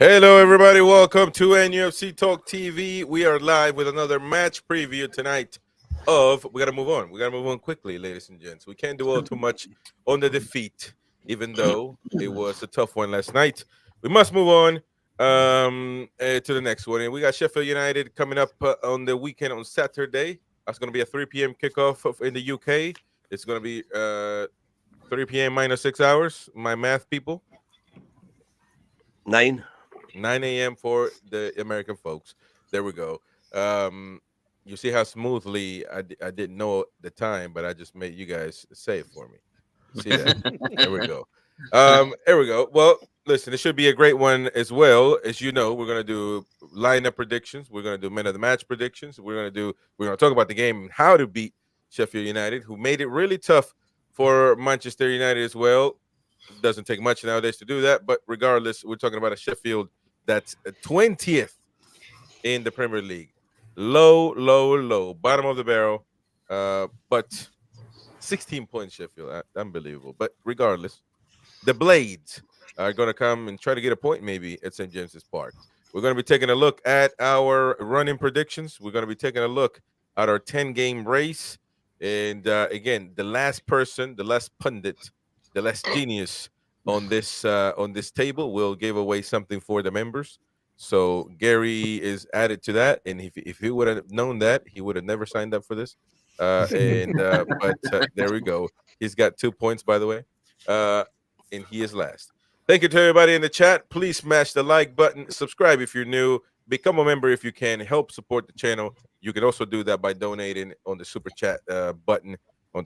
Hello, everybody. Welcome to NUFC Talk TV. We are live with another match preview tonight. We got to move on. We got to move on quickly, ladies and gents. We can't do all too much on the defeat, even though it was a tough one last night. We must move on to the next one. And we got Sheffield United coming up on the weekend on Saturday. That's going to be a 3 p.m. kickoff in the UK. It's going to be 3 p.m. minus 6 hours. My math people. 9 a.m. for the American folks. There we go. You see how smoothly I didn't know the time, but I just made you guys say it for me. See that? There we go. There we go. Well, listen, it should be a great one as well. As you know, we're gonna do lineup predictions. We're gonna do men of the match predictions. We're gonna talk about the game and how to beat Sheffield United, who made it really tough for Manchester United as well. It doesn't take much nowadays to do that, but regardless, we're talking about a Sheffield that's 20th in the Premier League. Low, bottom of the barrel. But 16 points, Sheffield. Unbelievable. But regardless, the Blades are going to come and try to get a point maybe at St. James's Park. We're going to be taking a look at our running predictions. We're going to be taking a look at our 10-game race. And again, the last person, the last pundit, the last genius on this table will give away something for the members. So Gary is added to that, and if he would have known that, he would have never signed up for this. But there we go. He's got 2 points, by the way, and he is last. Thank you to everybody in the chat. Please smash the like button, subscribe if you're new, become a member if you can, help support the channel. You can also do that by donating on the super chat button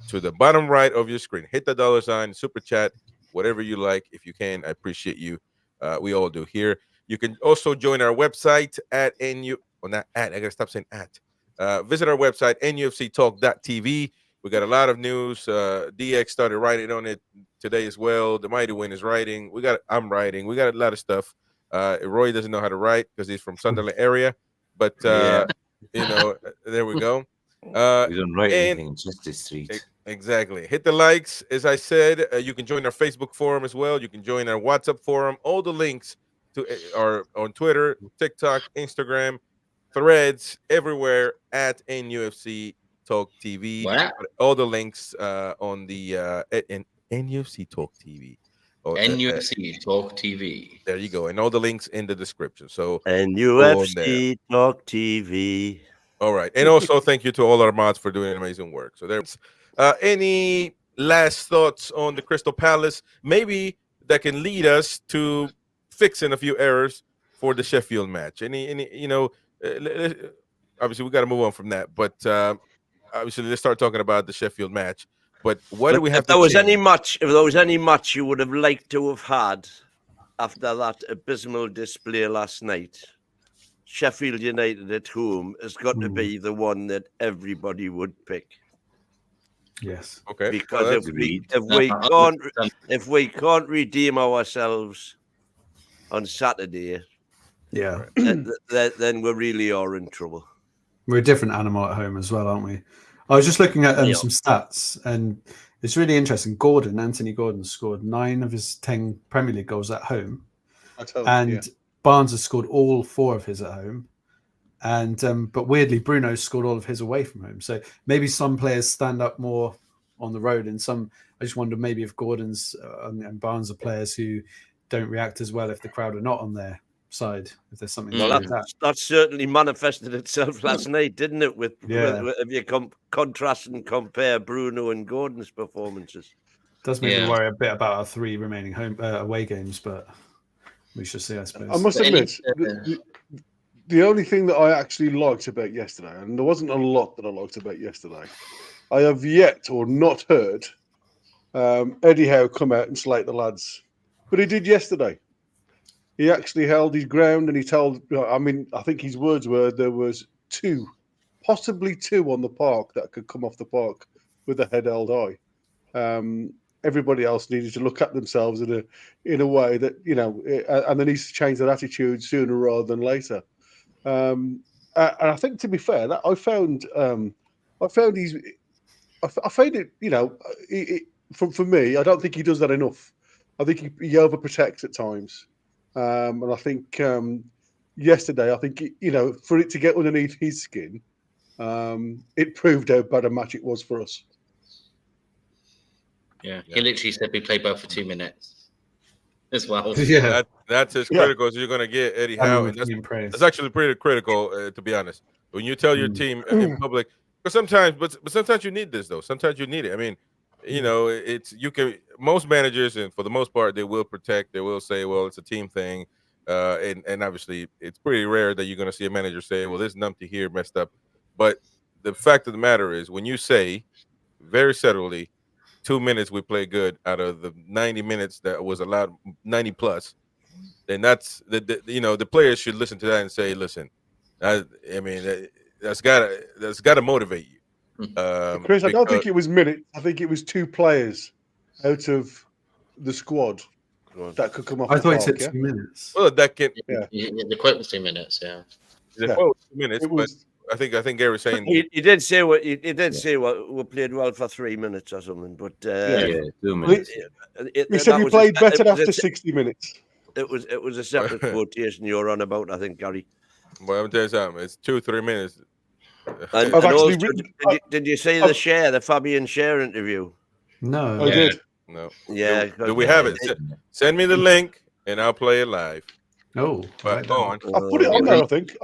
to the bottom right of your screen. Hit the $sign, super chat, whatever you like. If you can, I appreciate you. We all do here. You can also join our website at not at, I gotta stop saying at. Visit our website, nufctalk.tv. We got a lot of news. DX started writing on it today as well. The Mighty Win is writing. I'm writing. We got a lot of stuff. Roy doesn't know how to write because he's from Sunderland area. But there we go. We don't write anything, just the street. Exactly. Hit the likes. As I said, you can join our Facebook forum as well. You can join our WhatsApp forum. All the links are on Twitter, TikTok, Instagram, Threads, everywhere at NUFC Talk TV. What? All the links on the NUFC Talk TV. NUFC Talk TV. There you go. And all the links in the description. So NUFC Talk TV. All right. And also thank you to all our mods for doing amazing work. So there's any last thoughts on the Crystal Palace, maybe that can lead us to fixing a few errors for the Sheffield match? Any obviously we got to move on from that, but obviously let's start talking about the Sheffield match. But what do we have if there was any match you would have liked to have had after that abysmal display last night, Sheffield United at home has got to be the one that everybody would pick. Yes. Okay. Because if we can't redeem ourselves on Saturday, then we really are in trouble. We're a different animal at home as well, aren't we? I was just looking at some stats, and it's really interesting. Anthony Gordon scored 9 of his 10 Premier League goals at home, Barnes has scored all 4 of his at home, and but weirdly, Bruno scored all of his away from home. So maybe some players stand up more on the road, and some. I just wonder maybe if Gordon's and Barnes are players who don't react as well if the crowd are not on their side. If there's something like that certainly manifested itself last night, didn't it? With if you contrast and compare Bruno and Gordon's performances, does make me worry a bit about our 3 remaining home away games, but we shall see. I suppose. I must admit, the only thing that I actually liked about yesterday, and there wasn't a lot that I liked about yesterday, I have yet or not heard Eddie Howe come out and slate the lads. But he did yesterday. He actually held his ground, and he told, I think his words were there was 2, possibly 2 on the park that could come off the park with a head held high. Everybody else needed to look at themselves in a way that, and they need to change their attitude sooner rather than later. And I think, to be fair, that I found it, for me, I don't think he does that enough. I think he overprotects at times. And I think yesterday, I think, for it to get underneath his skin, it proved how bad a match it was for us. Yeah, he literally said we played both for 2 minutes as well. Yeah. That's as critical as you're going to get, Eddie Howe. And that's actually pretty critical, to be honest. When you tell your team in public, but sometimes you need this, though. Sometimes you need it. I mean, most managers, and for the most part, they will protect. They will say, well, it's a team thing. And obviously, it's pretty rare that you're going to see a manager say, well, this numpty here messed up. But the fact of the matter is, when you say very subtly, 2 minutes we play good out of the 90 minutes that was allowed, 90 plus, then that's the players should listen to that and say, listen, that's gotta motivate you. Chris, I don't think it was minutes. I think it was 2 players out of the squad that could come off. I thought it said 2 minutes. Well, that can. Yeah. The quote was 2 minutes. Yeah. The quote was 2 minutes, but I think Gary's saying he did say what he did say. We played well for 3 minutes or something, but 2 minutes. He said we played better after 60 minutes. It was a separate quotation you were on about, I think, Gary. Well, I'm telling you something. It's 2-3 minutes. And also, did you see the Fabian Scher interview? No, I did. No. Yeah. Do we have it? Send me the link, and I'll play it live. Oh, but go on. I put it on there. I think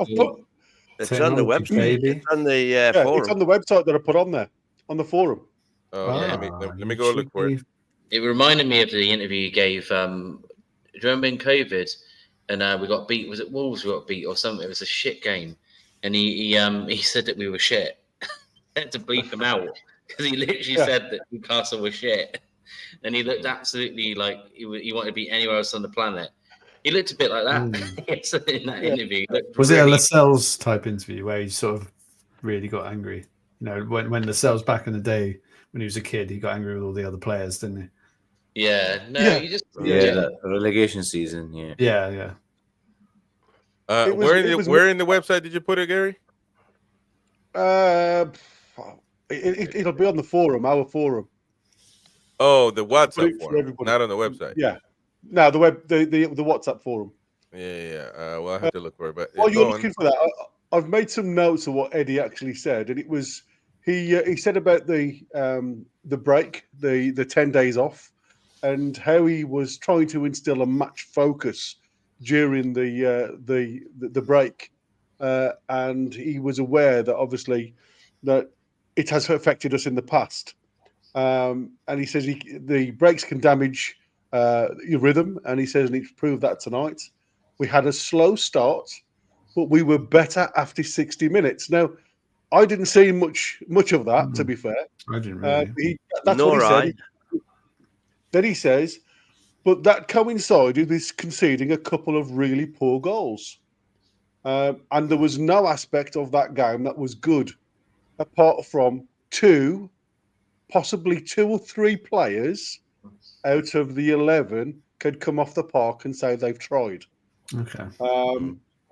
it's on the website. Baby. It's on the forum. It's on the website that I put on there on the forum. Let me go look for it. It reminded me of the interview you gave. Do you remember in COVID, and we got beat? Was it Wolves? We got beat or something? It was a shit game, and he said that we were shit. I had to bleep him out because he literally said that Newcastle was shit, and he looked absolutely like he wanted to be anywhere else on the planet. He looked a bit like that in that interview. Was it a Lascelles type interview where he sort of really got angry? When Lascelles back in the day when he was a kid, he got angry with all the other players, didn't he? Yeah, you just that relegation season. Yeah. Where in the website did you put it, Gary? It'll be on the forum, our forum. Oh, the WhatsApp forum, not on the website. Yeah, no, the WhatsApp forum. Yeah. Well, I have to look for it. But while you're looking for that, I've made some notes of what Eddie actually said, and it was he said about the break, the 10 days off, and how he was trying to instill a match focus during the break, and he was aware that obviously that it has affected us in the past, and he says the breaks can damage your rhythm, and he says, and he's proved that tonight. We had a slow start, but we were better after 60 minutes. Now, I didn't see much of that, to be fair. I didn't really. That's what he said. Then he says, but that coincided with conceding a couple of really poor goals. And there was no aspect of that game that was good, apart from possibly 2 or 3 players out of the 11 could come off the park and say they've tried. Okay.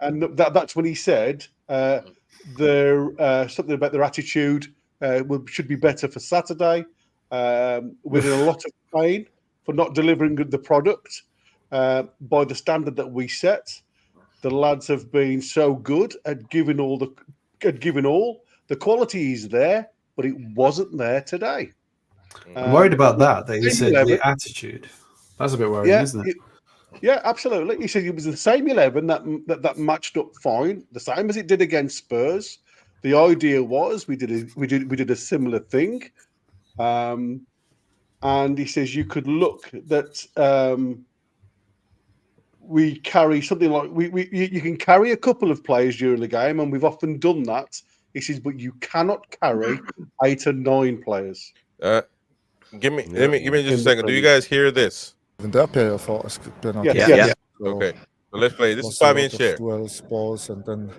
And that's when he said something about their attitude should be better for Saturday. We're in a lot of pain for not delivering the product by the standard that we set. The lads have been so good at giving all. The quality is there, but it wasn't there today. I'm worried about that he said the attitude. That's a bit worrying, isn't it? Yeah, absolutely. He said it was the same 11 that matched up fine, the same as it did against Spurs. The idea was we did a similar thing, and he says you could look that we carry something like you can carry a couple of players during the game, and we've often done that. He says, but you cannot carry 8 or 9 players. Give me just a second. Do you guys hear this? Even that period, I thought it's penalty. Yeah. Okay, so let's play. This is Fabian Scher. Duels, balls, and then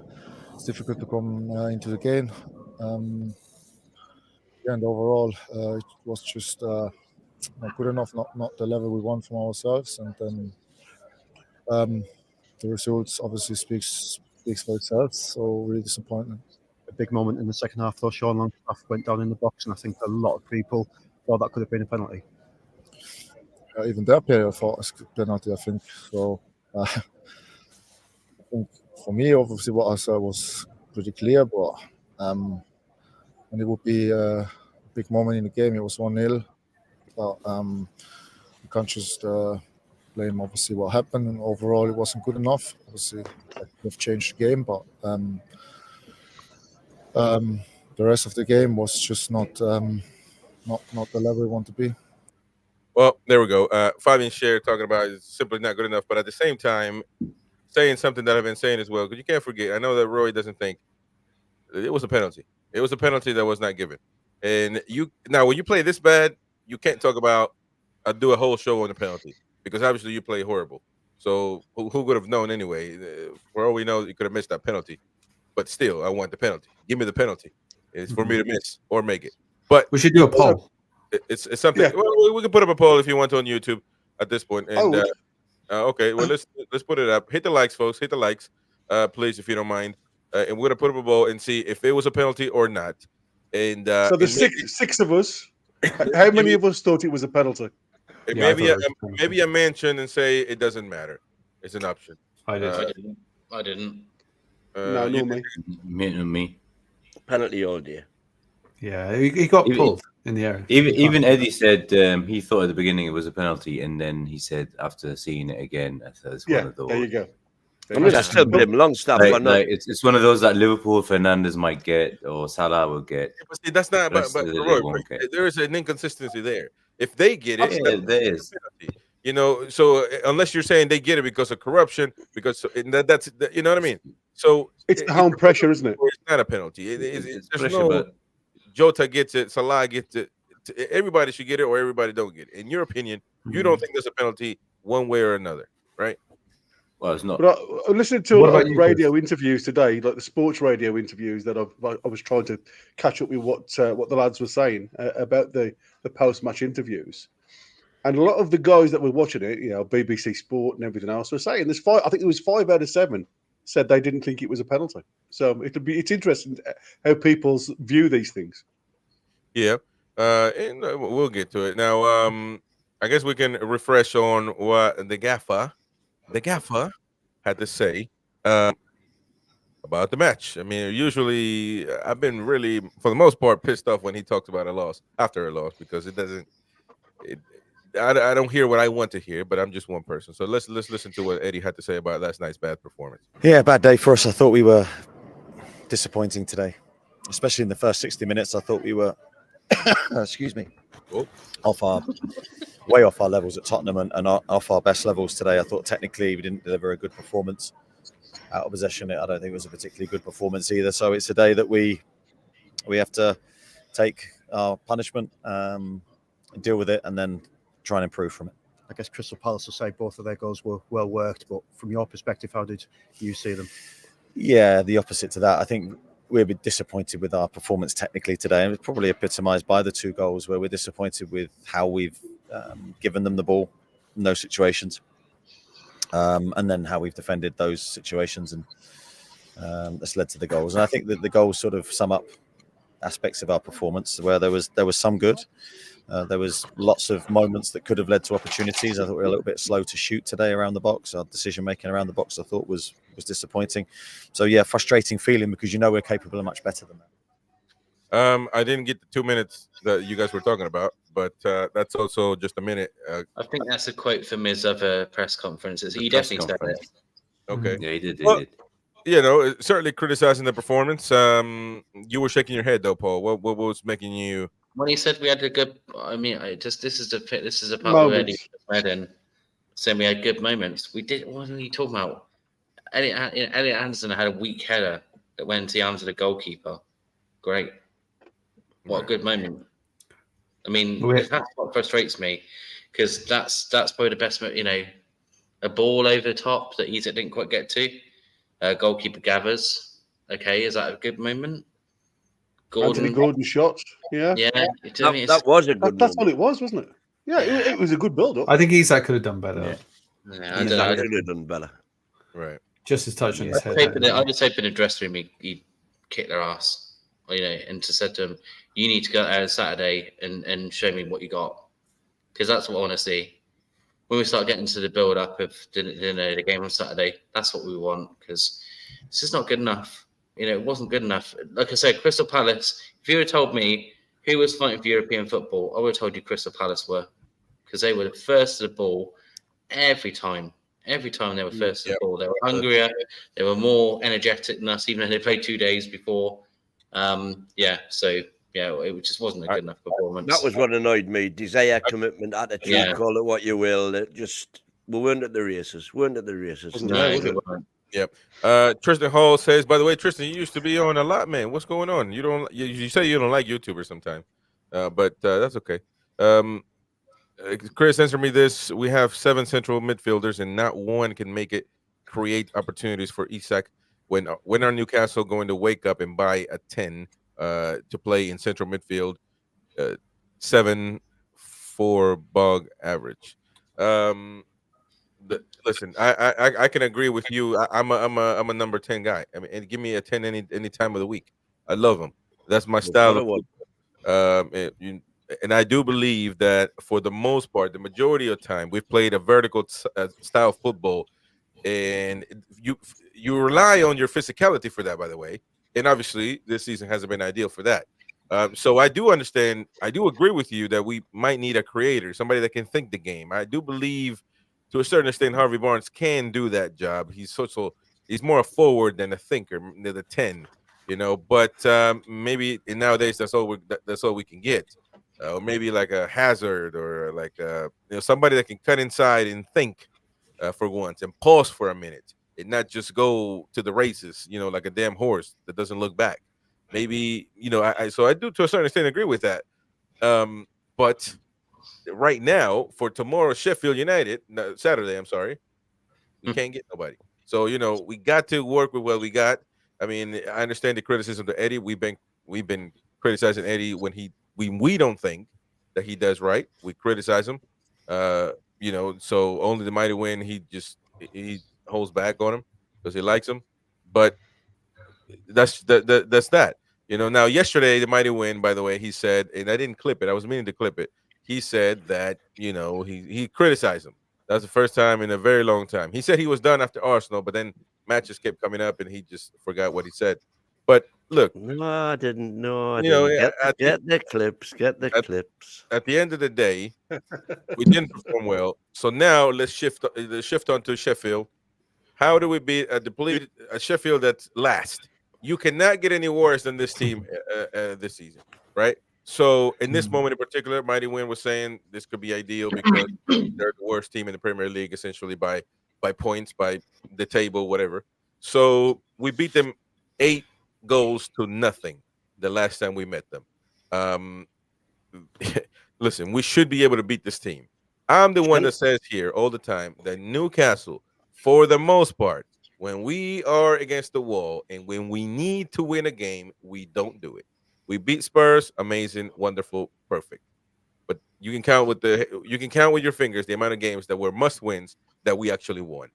it's difficult to come into the game. And overall, it was just not good enough, not the level we want from ourselves. And then the results obviously speaks for itself. So really disappointing. A big moment in the second half, though. Sean Longstaff went down in the box, and I think a lot of people thought that could have been a penalty. Even that period, I thought it's a penalty, I think. So think for me, obviously, what I saw was pretty clear, but when it would be a big moment in the game, it was 1-0. But you can't just blame obviously what happened, and overall it wasn't good enough. Obviously, that could have changed the game, but the rest of the game was just not the level we want to be. Well, there we go. Fabian Scher talking about it's simply not good enough, but at the same time, saying something that I've been saying as well, because you can't forget. I know that Roy doesn't think it was a penalty. It was a penalty that was not given. And you now, when you play this bad, you can't talk about do a whole show on the penalty because obviously you play horrible. So who would have known anyway? For all we know, you could have missed that penalty. But still, I want the penalty. Give me the penalty. It's for me to miss or make it. But we should do a poll. It's something. Yeah. Well, we can put up a poll if you want to on YouTube at this point. And okay, well let's put it up. Hit the likes, folks. Hit the likes, please, if you don't mind. And we're gonna put up a poll and see if it was a penalty or not. And so the six of us. How many of us thought it was a penalty? Maybe a mention and say it doesn't matter. It's an option. I didn't. No, Me. Penalty all day. Yeah, he got pulled in the area. Even Eddie said he thought at the beginning it was a penalty, and then he said after seeing it again, I thought it's one of those. There you go. I'm just still blame Longstaff. It's one of those that Liverpool Fernandes might get or Salah will get. But see, that's not. But Roy, there is an inconsistency there. If they get it, there is. You know, so unless you're saying they get it because of corruption, because that's you know what I mean. So it's the home pressure, isn't it? It's not a penalty. It's pressure, no, but Jota gets it, Salah gets it. Everybody should get it, or everybody don't get it. In your opinion, you don't think there's a penalty one way or another, right? Well, it's not. But I listened to radio interviews today, like the sports radio interviews that I was trying to catch up with what the lads were saying about the post-match interviews. And a lot of the guys that were watching it, you know, BBC Sport and everything else, were saying there's I think it was 5 out of 7 said they didn't think it was a penalty. So it's interesting how people view these things. Yeah, and we'll get to it now. I guess we can refresh on what the gaffer had to say about the match. I mean, usually I've been really, for the most part, pissed off when he talks about a loss after a loss because it doesn't. I don't hear what I want to hear, but I'm just one person. So let's listen to what Eddie had to say about last night's bad performance. Yeah, bad day for us. I thought we were disappointing today, especially in the first 60 minutes. I thought we were, excuse me, way off our levels at Tottenham and off our best levels today. I thought technically we didn't deliver a good performance. Out of possession, I don't think it was a particularly good performance either. So it's a day that we have to take our punishment, deal with it, and then try and improve from it. I guess Crystal Palace will say both of their goals were well worked, but from your perspective, how did you see them? Yeah, the opposite to that. I think we're a bit disappointed with our performance technically today, and it's probably epitomised by the 2 goals where we're disappointed with how we've given them the ball in those situations, and then how we've defended those situations, and that's led to the goals. And I think that the goals sort of sum up aspects of our performance where there was some good. There was lots of moments that could have led to opportunities. I thought we were a little bit slow to shoot today around the box. Our decision making around the box, I thought, was disappointing. So yeah, frustrating feeling because we're capable of much better than that. I didn't get the 2 minutes that you guys were talking about, but that's also just a minute. I think that's a quote from his other press conferences. He definitely said it. Okay. Yeah, he did. You know, certainly criticizing the performance. You were shaking your head though, Paul. What was making you? When he said we had a good, I mean, this is a part where Eddie read in saying we had good moments. We did. What are you talking about? Elliot Anderson had a weak header that went into the arms of the goalkeeper. Great. What a good moment. I mean, that's what frustrates me because that's probably the best. You know, a ball over the top that Isak didn't quite get to. Goalkeeper gathers. Okay, is that a good moment? Anthony Gordon shot. Yeah. That was a good. That's all it was, wasn't it? Yeah, it was a good build-up. I think Isak could have done better. Yeah, I could have done better. Right. Just his touch on his head. I just hope in the dressing room he'd kick their ass, and to said to them, "You need to go out on Saturday and show me what you got," because that's what I want to see. when we start getting to the build up of the game on Saturday, that's what we want, because it's just not good enough. It wasn't good enough. Like I said, Crystal Palace, if you had told me who was fighting for European football, I would have told you Crystal Palace were, because they were the first to the ball every time. Every time they were first to the ball, they were hungrier, they were more energetic than us, even though they played 2 days before. It just wasn't a good enough performance. That was what annoyed me. Desire, commitment, attitude, call it what you will. We weren't at the races. Yep. Tristan Hall says, by the way, Tristan, you used to be on a lot, man. What's going on? You say you don't like YouTubers sometimes, but that's okay. Chris, answer me this. We have 7 central midfielders, and not one can make it create opportunities for Isak. When are Newcastle going to wake up and buy a 10 to play in central midfield? 7 for Bog average. Listen, I can agree with you. I'm a number 10 guy. I mean, and give me a 10 any time of the week. I love them. That's my style of football. And I do believe that for the most part, the majority of time, we've played a vertical style football, and you rely on your physicality for that, by the way. And obviously, this season hasn't been ideal for that. So I do understand. I do agree with you that we might need a creator, somebody that can think the game. I do believe, to a certain extent, Harvey Barnes can do that job. He's more a forward than a thinker, than the 10, But maybe nowadays that's all we can get. Or maybe like a Hazard, or like somebody that can cut inside and think for once and pause for a minute and not just go to the races, like a damn horse that doesn't look back. Maybe so I do to a certain extent agree with that. But right now, for tomorrow, Sheffield United, Saturday, I'm sorry, we can't get nobody. So we got to work with what we got. I mean, I understand the criticism to Eddie. We've been criticizing Eddie when we don't think that he does right. We criticize him. So only the mighty win. He holds back on him because he likes him. But that's that. Now yesterday the mighty win. By the way, he said, and I didn't clip it. I was meaning to clip it. He said that he criticized him. That's the first time in a very long time. He said he was done after Arsenal, but then matches kept coming up, and he just forgot what he said. But look, no, I didn't. No, I didn't. Get the clips. Get the clips. At the end of the day, we didn't perform well. So now let's shift on to Sheffield. How do we beat a depleted Sheffield that's last? You cannot get any worse than this team this season, right? So in this moment in particular, Mighty Win was saying this could be ideal because they're the worst team in the Premier League, essentially by points, by the table, whatever. So we beat them 8 goals to nothing the last time we met them. Listen, we should be able to beat this team. I'm the one that says here all the time that Newcastle, for the most part, when we are against the wall and when we need to win a game, we don't do it. We beat Spurs, amazing, wonderful, perfect. But you can count with your fingers the amount of games that were must wins that we actually won.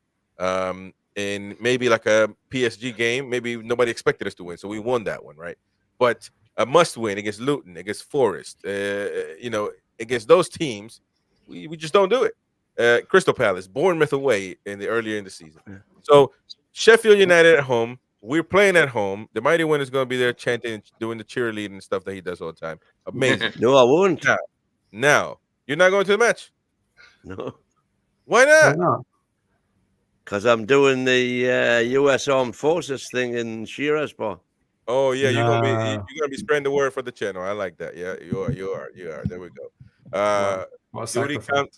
And maybe like a PSG game, maybe nobody expected us to win, so we won that one, right? But a must win against Luton, against Forest, against those teams, we just don't do it. Crystal Palace, Bournemouth away earlier in the season. So Sheffield United at home. We're playing at home. The mighty win is going to be there chanting, doing the cheerleading and stuff that he does all the time. Amazing. No, I won't. Now, you're not going to the match? No. Why not? Why not? Because I'm doing the U.S. Armed Forces thing in Shiraz Bar. Oh yeah, you're gonna be spreading the word for the channel. I like that. Yeah, you are. There we go.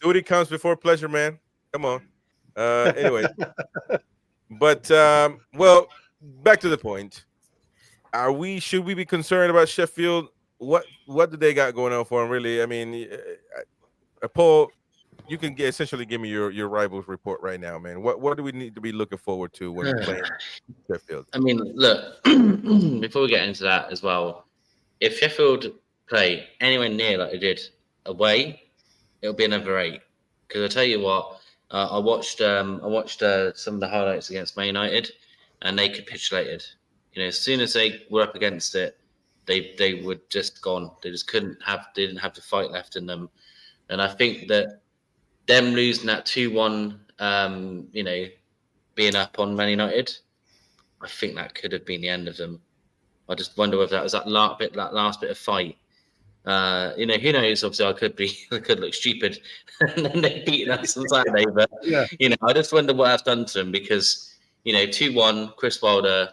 Duty comes before pleasure, man. Come on. Anyway, but well, back to the point. Should we be concerned about Sheffield? What do they got going on for them? Really, I mean, Paul, you can essentially give me your rivals report right now, man. What do we need to be looking forward to when we're playing Sheffield? I mean, look, before we get into that as well, if Sheffield play anywhere near like they did away, it'll be another 8. Because I tell you what, I watched some of the highlights against Man United, and they capitulated. As soon as they were up against it, they were just gone. They just didn't have the fight left in them. And I think that them losing that 2-1, being up on Man United, I think that could have been the end of them. I just wonder whether that was that last bit of fight. Who knows? Obviously, I could look stupid, and then they beat us on Saturday. But I just wonder what I've done to them because 2-1, Chris Wilder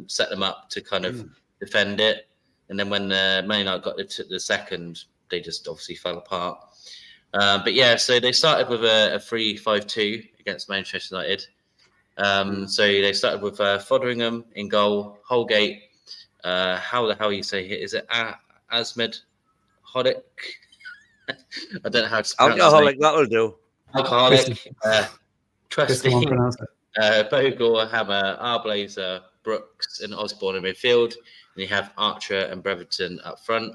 set them up to kind of defend it, and then when Man United got the second, they just obviously fell apart. But yeah, so they started with a 3-5-2 against Manchester United. So they started with Fotheringham in goal, Holgate. How the hell you say it? Is it Ahmed Hodik? I don't know how to pronounce Alcoholic, that'll do. Alcoholic. Trusty. It. Bogle, Hammer, Arblazer, Brooks, and Osborne in midfield. And you have Archer and Brereton up front.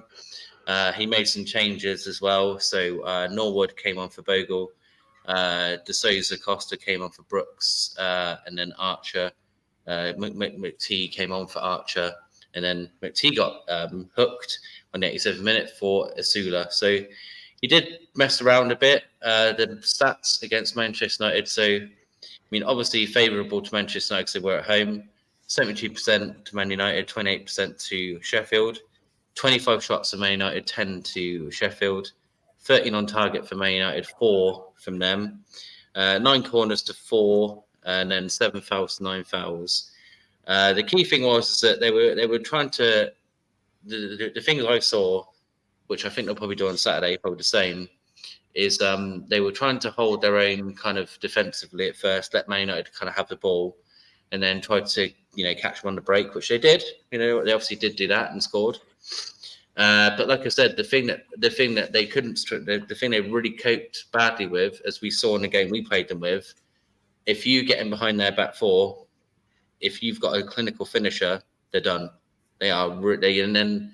He made some changes as well. So Norwood came on for Bogle. De Souza Costa came on for Brooks. And then Archer. McT came on for Archer. And then McT got hooked on the 87th minute for Asula. So he did mess around a bit. The stats against Manchester United. So, obviously favourable to Manchester United because they were at home. 72% to Man United, 28% to Sheffield. 25 shots for Man United, 10 to Sheffield. 13 on target for Man United, 4 from them. 9 corners to 4, and then 7 fouls to 9 fouls. The key thing was that they were trying to the things I saw, which I think they'll probably do on Saturday, probably the same, is they were trying to hold their own kind of defensively at first, let Man United kind of have the ball, and then tried to catch them on the break, which they did. They obviously did do that and scored. But like I said, the thing that they couldn't, the thing they really coped badly with, as we saw in the game we played them with, if you get in behind their back four, if you've got a clinical finisher, they're done. And then,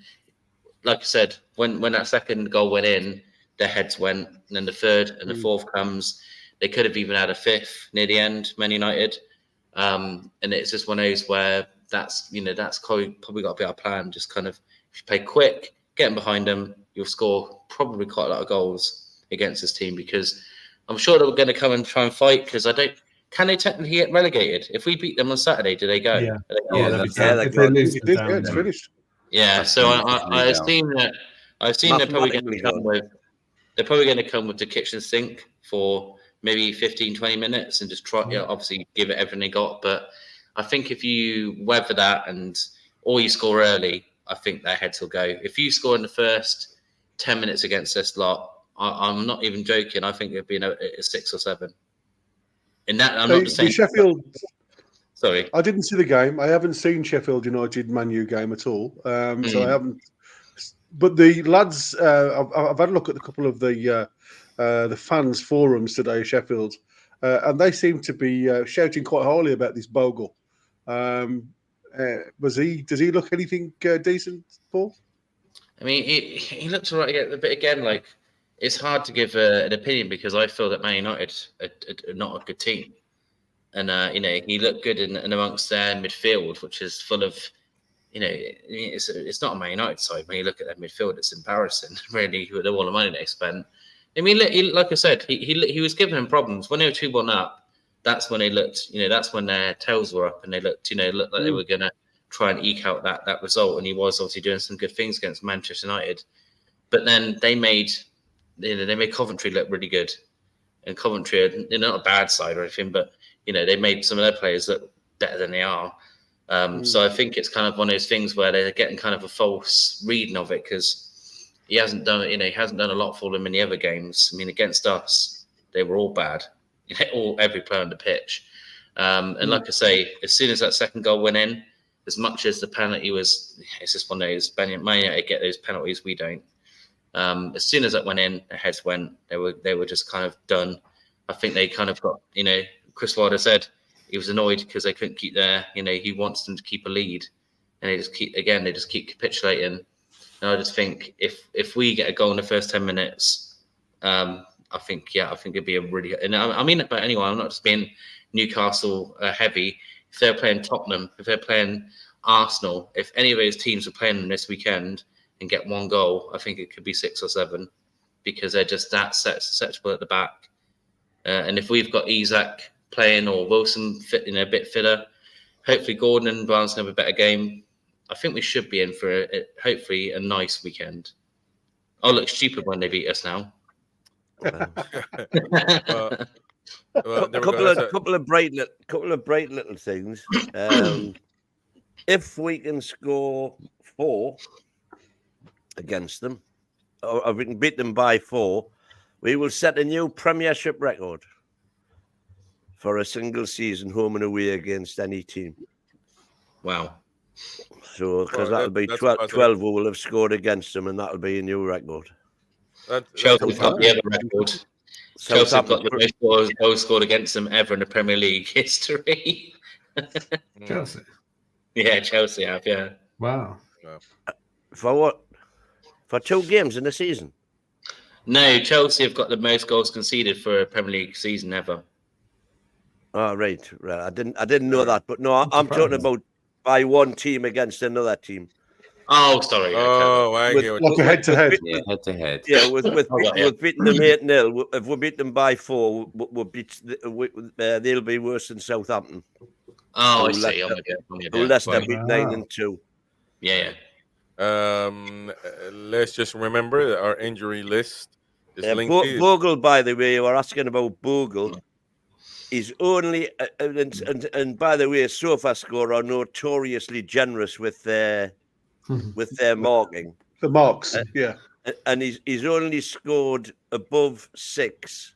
like I said, when that second goal went in, their heads went, and then the third and the fourth comes. They could have even had a fifth near the end, Man United. And it's just one of those where that's probably got to be our plan. Just kind of, if you play quick, get behind them, you'll score probably quite a lot of goals against this team, because I'm sure they're going to come and try and fight, because can they technically get relegated? If we beat them on Saturday, do they go? Yeah. It's finished. Yeah, so I assume they're probably going to come with. They're probably going to come with the kitchen sink for maybe 15, 20 minutes and just try, obviously give it everything they got. But I think if you weather that or you score early, I think their heads will go. If you score in the first 10 minutes against this lot, I'm not even joking. I think it'd be a 6 or 7. In that, I'm not just saying Sheffield. Sorry, I didn't see the game. I haven't seen Sheffield United Man U game at all. So I haven't. But the lads, I've had a look at a couple of the fans' forums today, Sheffield, and they seem to be shouting quite highly about this Bogle. Does he look anything decent, Paul? I mean, he looks all right again. Like, it's hard to give an opinion, because I feel that Man United are not a good team, and he looked good in amongst their midfield, which is full of. It's not a Man United side. When you look at their midfield, it's embarrassing, really, with all the money they spent. I mean, like I said, he was giving them problems. When they were 2-1 up, that's when they looked, that's when their tails were up, and they looked like they were going to try and eke out that result. And he was obviously doing some good things against Manchester United. But then they made Coventry look really good. And Coventry, they're not a bad side or anything, but, they made some of their players look better than they are. So I think it's kind of one of those things where they're getting kind of a false reading of it, because he hasn't done a lot for them in the other games. I mean, against us, they were all bad, every player on the pitch. And like I say, as soon as that second goal went in, as much as the penalty was, it's just one of those, Man United get those penalties, we don't. As soon as that went in, their heads went. They were just kind of done. I think they kind of got, Chris Wilder said, he was annoyed because they couldn't keep he wants them to keep a lead, and they just keep capitulating. And I just think if we get a goal in the first 10 minutes, I think it'd be a really, and I mean it, but anyway, I'm not just being Newcastle heavy. If they're playing Tottenham, if they're playing Arsenal, if any of those teams are playing them this weekend and get one goal, I think it could be 6 or 7, because they're just that susceptible at the back. And if we've got Isak playing or Wilson fit, a bit fitter, hopefully Gordon and Barnes can have a better game. I think we should be in for hopefully a nice weekend. I'll look stupid when they beat us now. Well, couple of bright little things. If we can score 4 against them, or if we can beat them by 4, we will set a new Premiership record for a single season home and away against any team. Wow. So, because that'll be 12 we will have scored against them, and that'll be a new record. Chelsea's got the other record. Chelsea have got the most goals scored against them ever in the Premier League history. Chelsea? Yeah, Chelsea have, yeah. Wow. For what? For 2 games in a season? No, Chelsea have got the most goals conceded for a Premier League season ever. Oh, right. I didn't know that, but no, I'm talking about by one team against another team. Oh, sorry. Oh, I get like a head-to-head. Yeah, head-to-head. Yeah, with beating them 8-0. If we beat them by 4, they'll be worse than Southampton. Oh, I see. Leicester beat 9-2. Yeah. Let's just remember that our injury list is linked. Bogle, by the way, you were asking about Bogle. He's only and by the way, SofaScore are notoriously generous with their marking. The marks, yeah. And he's only scored above 6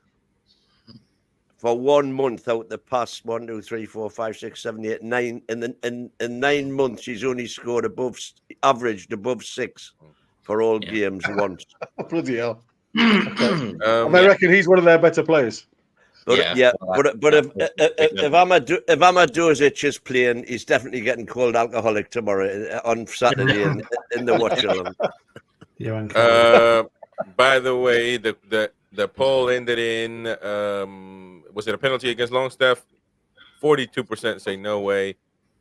for 1 month out the past 1, 2, 3, 4, 5, 6, 7, 8, 9. In 9 months, he's only scored averaged above 6 for all games once. Bloody hell! Okay. I reckon he's one of their better players. But if Amadozic is playing, he's definitely getting called alcoholic tomorrow on Saturday in the watch along. By the way, the poll ended in was it a penalty against Longstaff? 42% say no way.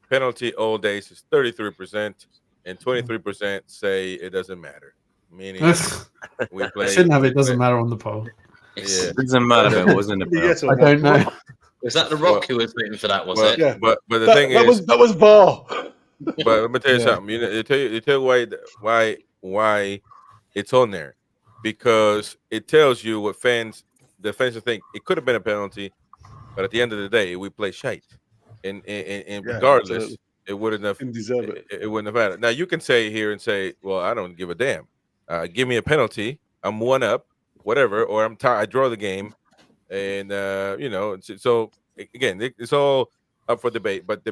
Penalty all days is 33%, and 23% say it doesn't matter. Meaning we play. I shouldn't have it doesn't matter on the poll. Yeah. It doesn't matter if it wasn't a penalty. I don't know. Was that the Rock who was waiting for that? Was it? Yeah. But the thing is, that was VAR. But let me tell you something. You tell you why it's on there, because it tells you what the fans think it could have been a penalty, but at the end of the day, we play shite, and regardless, absolutely. It wouldn't have deserved it. It wouldn't have mattered. Now you can say, well, I don't give a damn. Give me a penalty. I'm 1 up. Whatever, or I'm tired. I draw the game, and so again, it's all up for debate. But the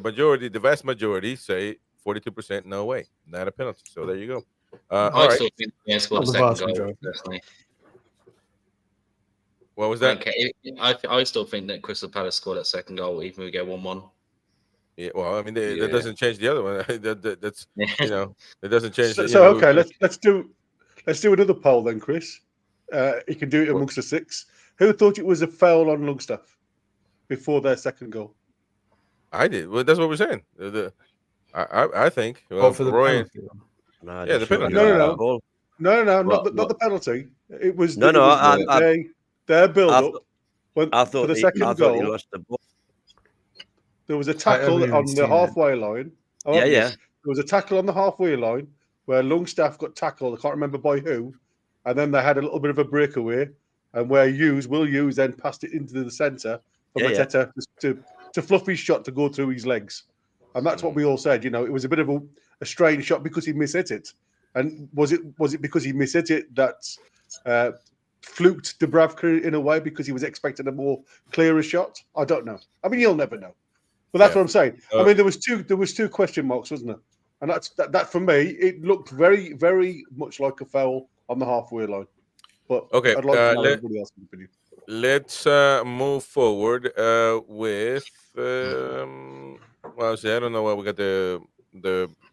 vast majority, say 42%, no way, not a penalty. So there you go. I still think they scored a second goal. Personally, what was that? Okay. I still think that Crystal Palace scored that second goal, even if we go 1-1. Yeah, well, I mean, that doesn't change the other one. That's it doesn't change. So okay, let's do another poll then, Chris. He can do it amongst the 6. Who thought it was a foul on Longstaff before their second goal? I did. Well, that's what we're saying. I think. Well, for the Roy, penalty. the penalty. No, not the penalty. It was their build-up. For the second goal, there was a tackle on the halfway line. There was a tackle on the halfway line where Longstaff got tackled. I can't remember by who. And then they had a little bit of a breakaway, and where Will Hughes then passed it into the centre for Mateta to fluff his shot to go through his legs. And that's what we all said. It was a bit of a strange shot because he mishit it. And was it because he mishit it that fluked Dubravka in a way because he was expecting a more clearer shot? I don't know. I mean, you'll never know. But that's what I'm saying. I mean, there was two question marks, wasn't there? And that for me, it looked very, very much like a foul on the halfway line. But okay, I'd like to know everybody else's opinion. Let's move forward with well, see, I don't know why we got the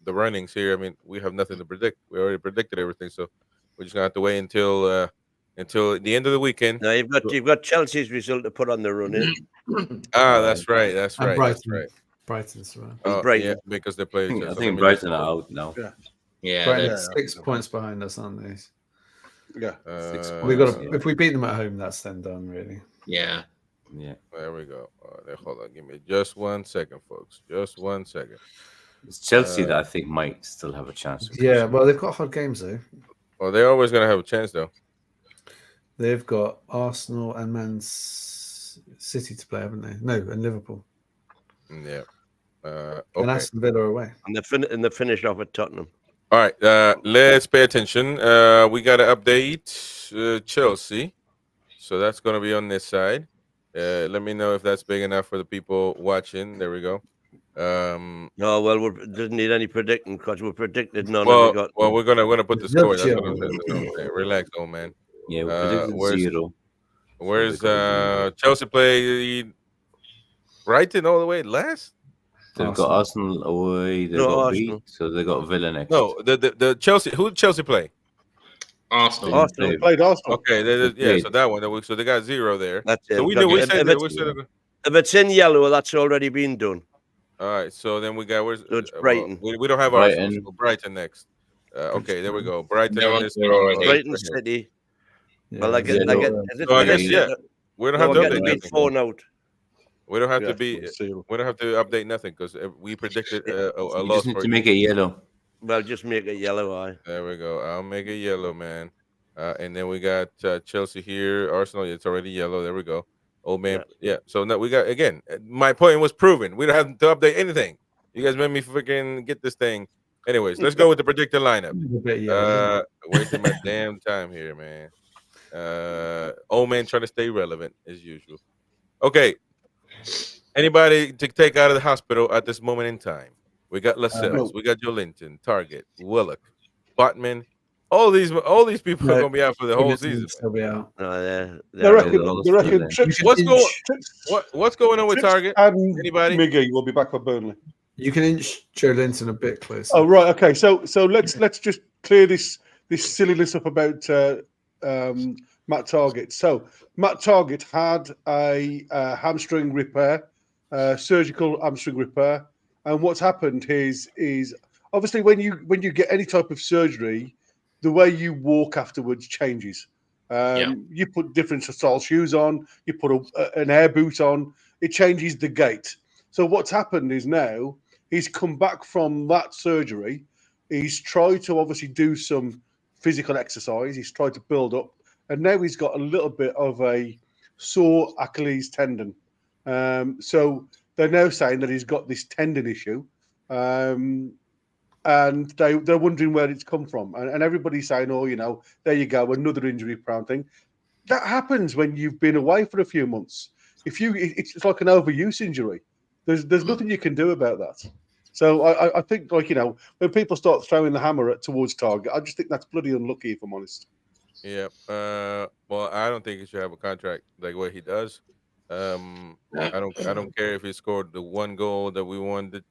runnings here. I mean, we have nothing to predict. We already predicted everything, so we're just gonna have to wait until the end of the weekend. No, you've got Chelsea's result to put on the running. That's right. Brighton's right. Brighton. Yeah, because they played. I think Brighton are out now. Yeah, Brighton 6 points behind us, aren't they? Yeah, we got. If we beat them at home, that's then done, really. Yeah. Yeah. There we go. Hold on. Give me just 1 second, folks. Just 1 second. It's Chelsea that I think might still have a chance. Yeah, well, they've got hard games though. Well, they're always going to have a chance, though. They've got Arsenal and Man City to play, haven't they? No, and Liverpool. Yeah. And Okay. Aston Villa away. And they finish off at Tottenham. All right. Let's pay attention. We got to update Chelsea. So that's going to be on this side. Let me know if that's big enough for the people watching. There we go. No, well, we didn't need any predicting because we predicted none. Well, And we got we're gonna put the score. That's what I'm saying. Relax, old man. Yeah, we predicted 0. Where's Chelsea play Brighton all the way last? They've got Arsenal away. They've No, got Arsenal. beat, so they got Villa next. No, the Chelsea. Who did Chelsea play? Arsenal. Arsenal. They played Arsenal. Okay, yeah. So that one. So they got 0 there. That's it. So we Got- knew. We if, said if that. it's, We said. if it's in yellow, that's already been done. All right. So then we got where's So it's Brighton. we don't have Brighton. Arsenal. So Brighton next. Okay, there we go. Brighton They're on on this. there already. Brighton City. Yeah, Well, like, Zero. like, So I guess yeah. We don't have to We're update getting beat nothing. 4 out. We don't have Yeah, to be. we'll see. We don't have to update nothing because we predicted a You loss just need for to make it yellow. Well, just make it yellow eye. There we go. I'll make it yellow, man. And then we got Chelsea here. Arsenal, it's already yellow. There we go. Oh man, yeah. So now we got again. My point was proven. We don't have to update anything. You guys made me freaking get this thing. Anyways, let's go with the predicted lineup. Wasting my damn time here, man. Old man trying to stay relevant as usual. Okay. Anybody to take out of the hospital at this moment in time? We got Lascelles, we got Jolinton, Target, Willock, Botman. All these people are gonna be out for the whole season. They'll be out. They reckon Trips, What's going on with Target? And Anybody? Miggy will be back for Burnley. You can inch Joe Linton a bit closer. Oh right, okay. So let's just clear this silliness up about Matt Target. So Matt Target had a hamstring repair, surgical hamstring repair, and what's happened is obviously when you get any type of surgery, the way you walk afterwards changes. You put different style shoes on, you put an air boot on, it changes the gait. So what's happened is now he's come back from that surgery. He's tried to obviously do some physical exercise. He's tried to build up, and now he's got a little bit of a sore Achilles tendon. So they're now saying that he's got this tendon issue, and they're wondering where it's come from. And everybody's saying, "Oh, there you go, another injury-prone thing." That happens when you've been away for a few months. It's like an overuse injury. There's nothing you can do about that. So I think, when people start throwing the hammer towards Target, I just think that's bloody unlucky, if I'm honest. Yeah. Well, I don't think he should have a contract like what he does. I don't care if he scored the one goal that we wanted.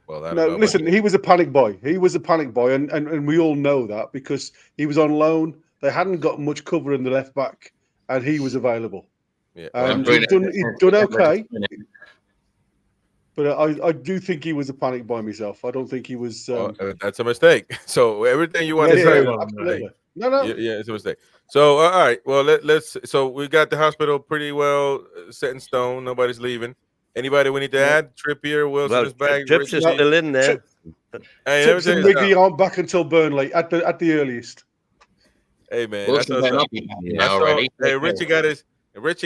Well, I don't know. Listen, he was a panic boy. He was a panic boy, and we all know that because he was on loan. They hadn't got much cover in the left back, and he was available. Yeah. And he's done okay. But I do think he was a panic by myself. I don't think he was. That's a mistake. So everything you want to say, absolutely. No. Yeah, it's a mistake. So all right, well let's. So we got the hospital pretty well set in stone. Nobody's leaving. Anybody we need to add? Trippier, Wilson is back. Trips is still in there. Trips and Miggy aren't back until Burnley at the earliest. Hey man, already. Hey, Richie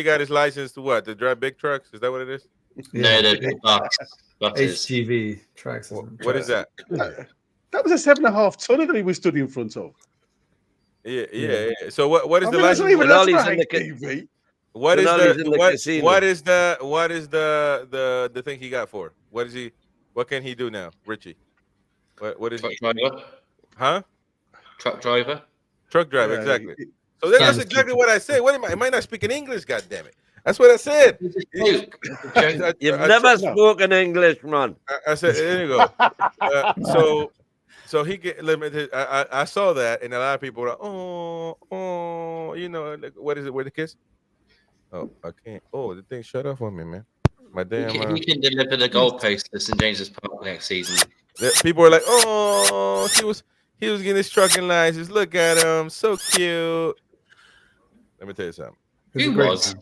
got his license to what? To drive big trucks? Is that what it is? No, the buses. HGV tracks. What is that? That was a 7.5 tonner that he was stood in front of. Yeah. So what is the license? What is the thing he got for? What can he do now, Richie? What is Truck driver? Huh? Truck driver? Truck driver, exactly. So that's exactly what I said. What am I not speaking English? God damn it! That's what I said. You've never spoken English, man. I said there you go. So he get limited. I saw that, and a lot of people were like, oh, what is it? Where the kiss? Oh, I can't. Oh, the thing shut off on me, man. My damn. He can deliver the goalpost to St James's Park next season. People were like, oh, he was getting his trucking license. Look at him, so cute. Let me tell you something. Who was?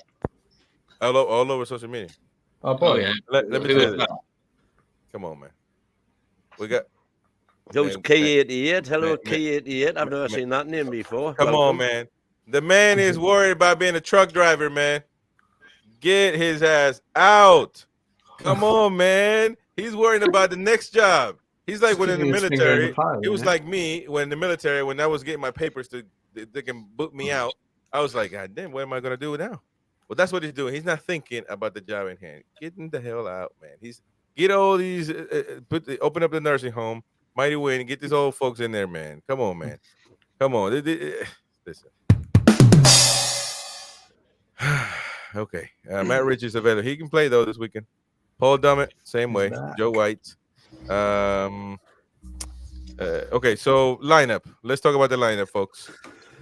all over social media. Oh boy. Oh yeah. Let me Who tell was you this. that? Come on, man. We got. Those man, K88. Hello, man, K88. I've never man. seen that name before. Come on, man. The man is worried about being a truck driver, man. Get his ass out. Come on, man. He's worried about the next job. He's like when in the military. He was like me when in the military, when I was getting my papers to they can boot me out. I was like, God damn, what am I gonna do now? Well, that's what he's doing. He's not thinking about the job in hand. Getting the hell out, man. He's get all these open up the nursing home, Mighty Win, and get these old folks in there, man. Come on, man. Come on. Listen. Okay. Matt Rich is available. He can play though this weekend. Paul Dummett, same way. Joe White. Okay, so lineup. Let's talk about the lineup, folks.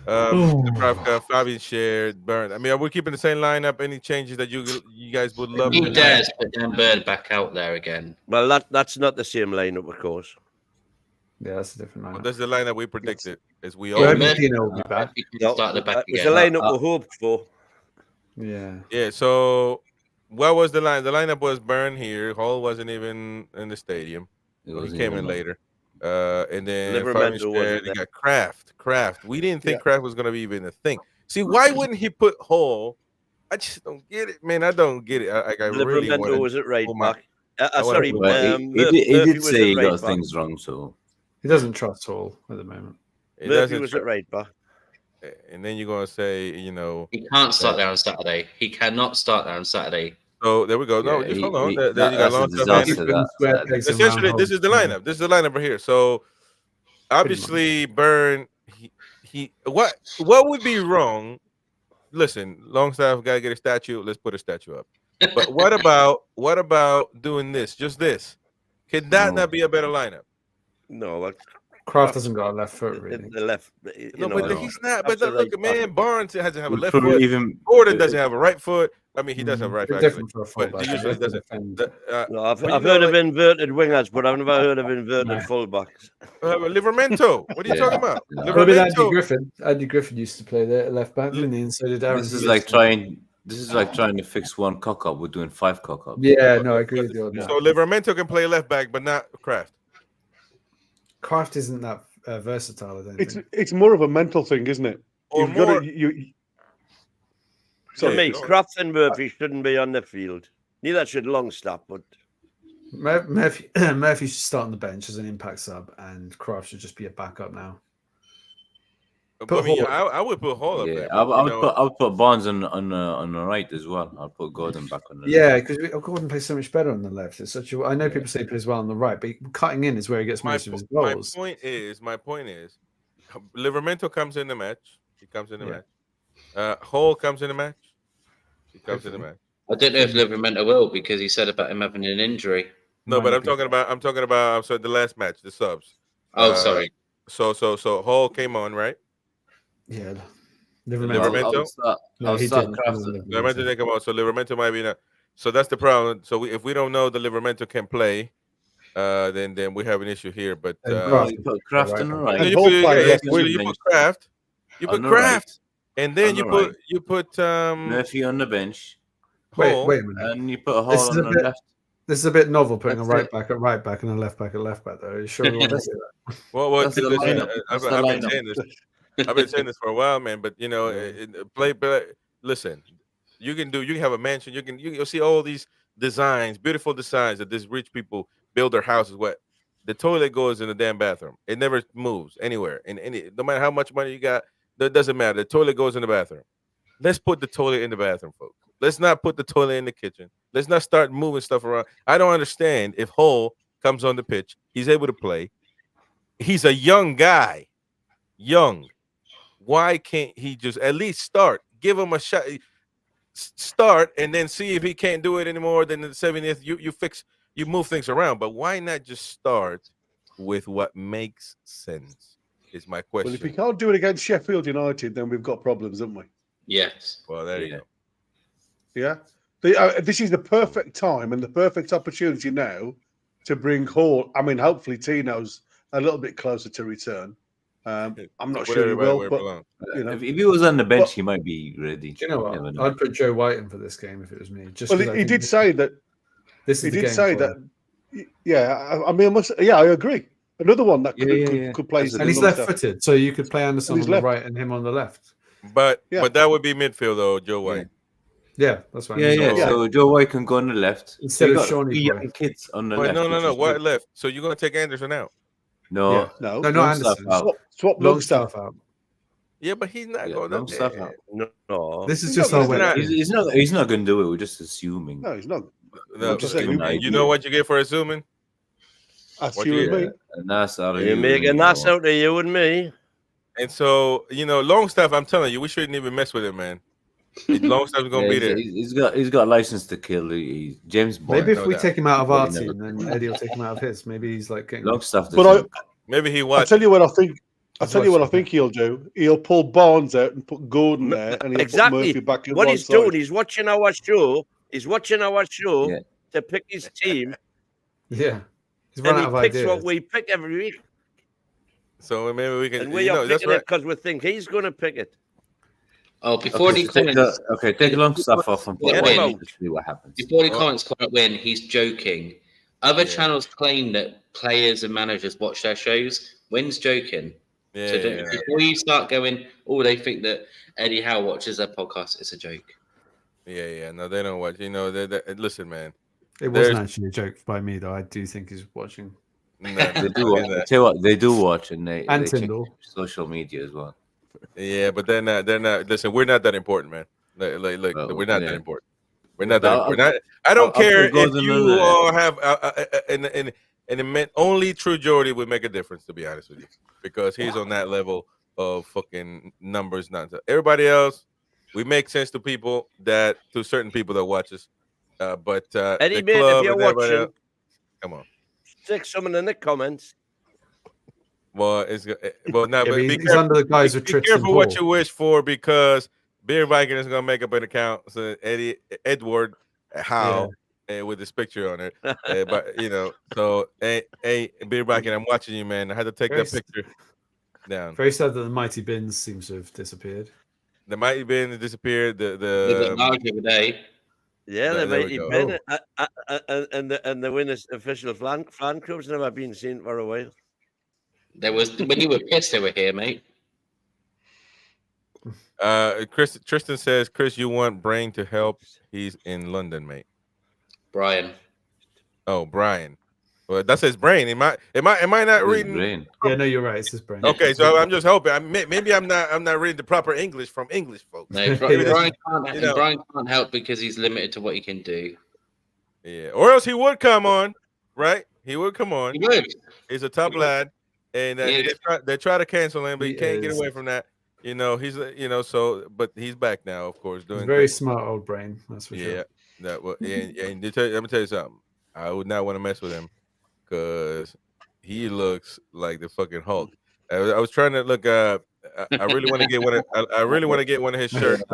Fabian shared, Burn. I mean, are we keeping the same lineup? Any changes that you guys would love? He dares put Dan Bird back out there again. Well, that's not the same lineup, of course. Yeah, that's a different lineup. Well, that's the lineup we predicted. As we Yeah, all Murphy will be back. Start the back It's again. the lineup we hoped for. Yeah. Yeah. So, what was the line? The lineup was Burn here. Hall wasn't even in the stadium. He came in later. And then they got Kraft. We didn't think Kraft was going to be even a thing. See, why wouldn't he put Hall? I just don't get it, man. I don't get it. I really Livramento was it right back? Sorry, he did say he got things wrong, so he doesn't trust Hall at the moment. Murphy was it right back? And then you're going to say, you know, he can't start there on Saturday. He cannot start there on Saturday. So there we go. No, just hold on. Then you got long essentially, this is the lineup. This is the lineup right here. So obviously, Burn. He what would be wrong? Listen, Longstaff got to get a statue. Let's put a statue up. But what about doing this? Just this? Could that not be a better lineup? No, Kraft hasn't got a left foot really. The left. No, but he's not. But look, right man, Barnes doesn't have a left foot. Gordon doesn't have a right foot. I mean, he does have a right foot, actually, but he usually doesn't. No, I've heard of inverted wingers, but I've never heard of inverted fullbacks. Livramento. What are you talking about? Andy Griffin used to play there at left back, didn't he? And so did Aaron. This is like trying to fix one cock up. We're doing 5 cock ups. Yeah, no, I agree with you on that. So Livramento can play left back, but not Kraft. Kraft isn't that versatile. I don't think. It's more of a mental thing, isn't it? You've got to, To me, Kraft and Murphy shouldn't be on the field. Neither should Longstaff, but Murphy should start on the bench as an impact sub, and Kraft should just be a backup now. I would put Hall up there. I would put Barnes on the right as well. I'll put Gordon back on the left. Yeah, because Gordon plays so much better on the left. It's such a. I know people say he plays well on the right, but cutting in is where he gets most of his goals. My point is, Livramento comes in the match. He comes in the match. Hall comes in the match. He comes in the match. I don't know if Livramento will, because he said about him having an injury. No, but I'm talking about the last match, the subs. Oh, sorry. So Hall came on, right? Yeah. Livramento? Livramento didn't come out, so Livramento might be not. So that's the problem. So if we don't know the Livramento can play, then we have an issue here. But you put Kraft on the right. You put Kraft. You put Kraft, and then you put Murphy on the bench. Wait a minute. And you put a Hall on the left. This is a bit novel, putting a right back at right back and a left back at left back. Though, are you sure you want to do that? Well, I've been saying this for a while, man. But you know, listen, you can have a mansion. You'll see all these designs, beautiful designs that these rich people build their houses with. The toilet goes in the damn bathroom. It never moves anywhere. No matter how much money you got, that doesn't matter. The toilet goes in the bathroom. Let's put the toilet in the bathroom, folks. Let's not put the toilet in the kitchen. Let's not start moving stuff around. I don't understand if Hull comes on the pitch, he's able to play. He's a young guy. Young. Why can't he just at least start? Give him a shot. Start and then see if he can't do it anymore. Then in the 70th, you move things around. But why not just start with what makes sense? Is my question. Well, if we can't do it against Sheffield United, then we've got problems, haven't we? Yes. Well, there you go. Yeah. This is the perfect time and the perfect opportunity now to bring Hall. I mean, hopefully Tino's a little bit closer to return. I'm not Put sure he everybody will, where it but belongs. you know, If he was on the bench, But- he might be ready. Do you know You what? never know. I'd put Joe White in for this game if it was me. Just well, 'cause I he think did say that. this is He the did game say for that. him. Yeah, I mean, I agree. Another one that Yeah. could play. That's a And he's good one. left-footed, so you could play Anderson And on he's the left. right and him on the left. But Yeah. that would be midfield though, Joe White. Yeah, that's what I Yeah, mean. yeah. So Joe White can go on the left. Instead So you of got Shawnee three Boy. young kids on the Wait, left. which no. is White good. left. So you're gonna take Anderson out? No, Yeah. No, No, not Longstaff Anderson. out. swap Longstaff Longstaff. out. Yeah, but he's not Yeah, going long to. stuff out. No. This is He's just not our gonna wet do dream. He's not going to do it. We're just assuming. No, he's not. No, just saying, you know what you get for assuming? That's What you you and me. And that's out of You're making an ass out of you and me. And so Longstaff, I'm telling you, we shouldn't even mess with him, man. Longstaff's gonna be there. He's got license to kill. He's James Bond. Maybe if no we doubt. take him out of our He never- team, then Eddie will take him out of his. Maybe he's like getting. Longstaff. But Maybe he I'll watched. tell you what I think. I'll He's tell you what I watching. think he'll do. He'll pull Barnes out and put Gordon there, and he'll put Exactly. Murphy back in What one he's side. doing, he's watching our show. He's watching our show Yeah. to pick his team, Yeah, he's run and out he of picks ideas. what we pick every week. So maybe we can. And we are That's picking it right. because we think he's going to pick it. Oh, before Okay, he so take comments, take Longstaff off and put Get White him in out. to see what happens. before he comments quite when he's joking. Other Yeah. channels claim that players and managers watch their shows. When's joking? Yeah, So before you start going, they think that Eddie Howe watches their podcast. It's a joke. yeah. No, they don't watch. Listen, man. It wasn't There's- actually a joke by me, though. I do think he's watching. No, They do watch. I tell you what, they do watch, and they And check Tyndall. social media as well. Yeah, but they're not. Listen, we're not that important, man. Look, Well, we're not yeah. that important. We're not that I'll- important. I don't I'll care put if Gordon you on the- all have an immense. Only True Jordy would make a difference, to be honest with you, because he's on that level of fucking numbers. Not everybody else. We make sense to people to certain people that watch us. But Eddie, the mate, club if you're and everybody watching, else, come on. stick someone in the comments. Well, now, Yeah, but but be he's careful. under the guise of Be Tristan careful what Hall. you wish for, because Beer Viking is gonna make up an account. So Edward Howe with this picture on it. But so hey, Beer Viking, I'm watching you, man. I had to take that Very picture down. Very sad that the Mighty Bins seems to have disappeared. The Mighty Bin disappeared. They got large the other day. Yeah, There they we might go. have been. And the winners' official fan club's never been seen for a while. There was when you were pissed, they were here, mate. Tristan says, Chris, you want Brain to help? He's in London, mate. Brian. Oh, Brian. Well, that says Brain. Am I not reading? Brain. Yeah, no, you're right. It's his brain. Okay, so I'm just hoping. Maybe I'm not reading the proper English from English folks. No, Brian can't. Brian can't help because he's limited to what he can do. Yeah, or else he would come on, right? He would come on. He would. He's a top lad, and they try to cancel him, but he can't get is. away from that. He's so, but he's back now, of course, doing He's very great. smart old brain. That's for Yeah, sure. and let me tell you something. I would not want to mess with him because he looks like the fucking Hulk. I was trying to look. I really want to get one. I really want to get one of his shirts.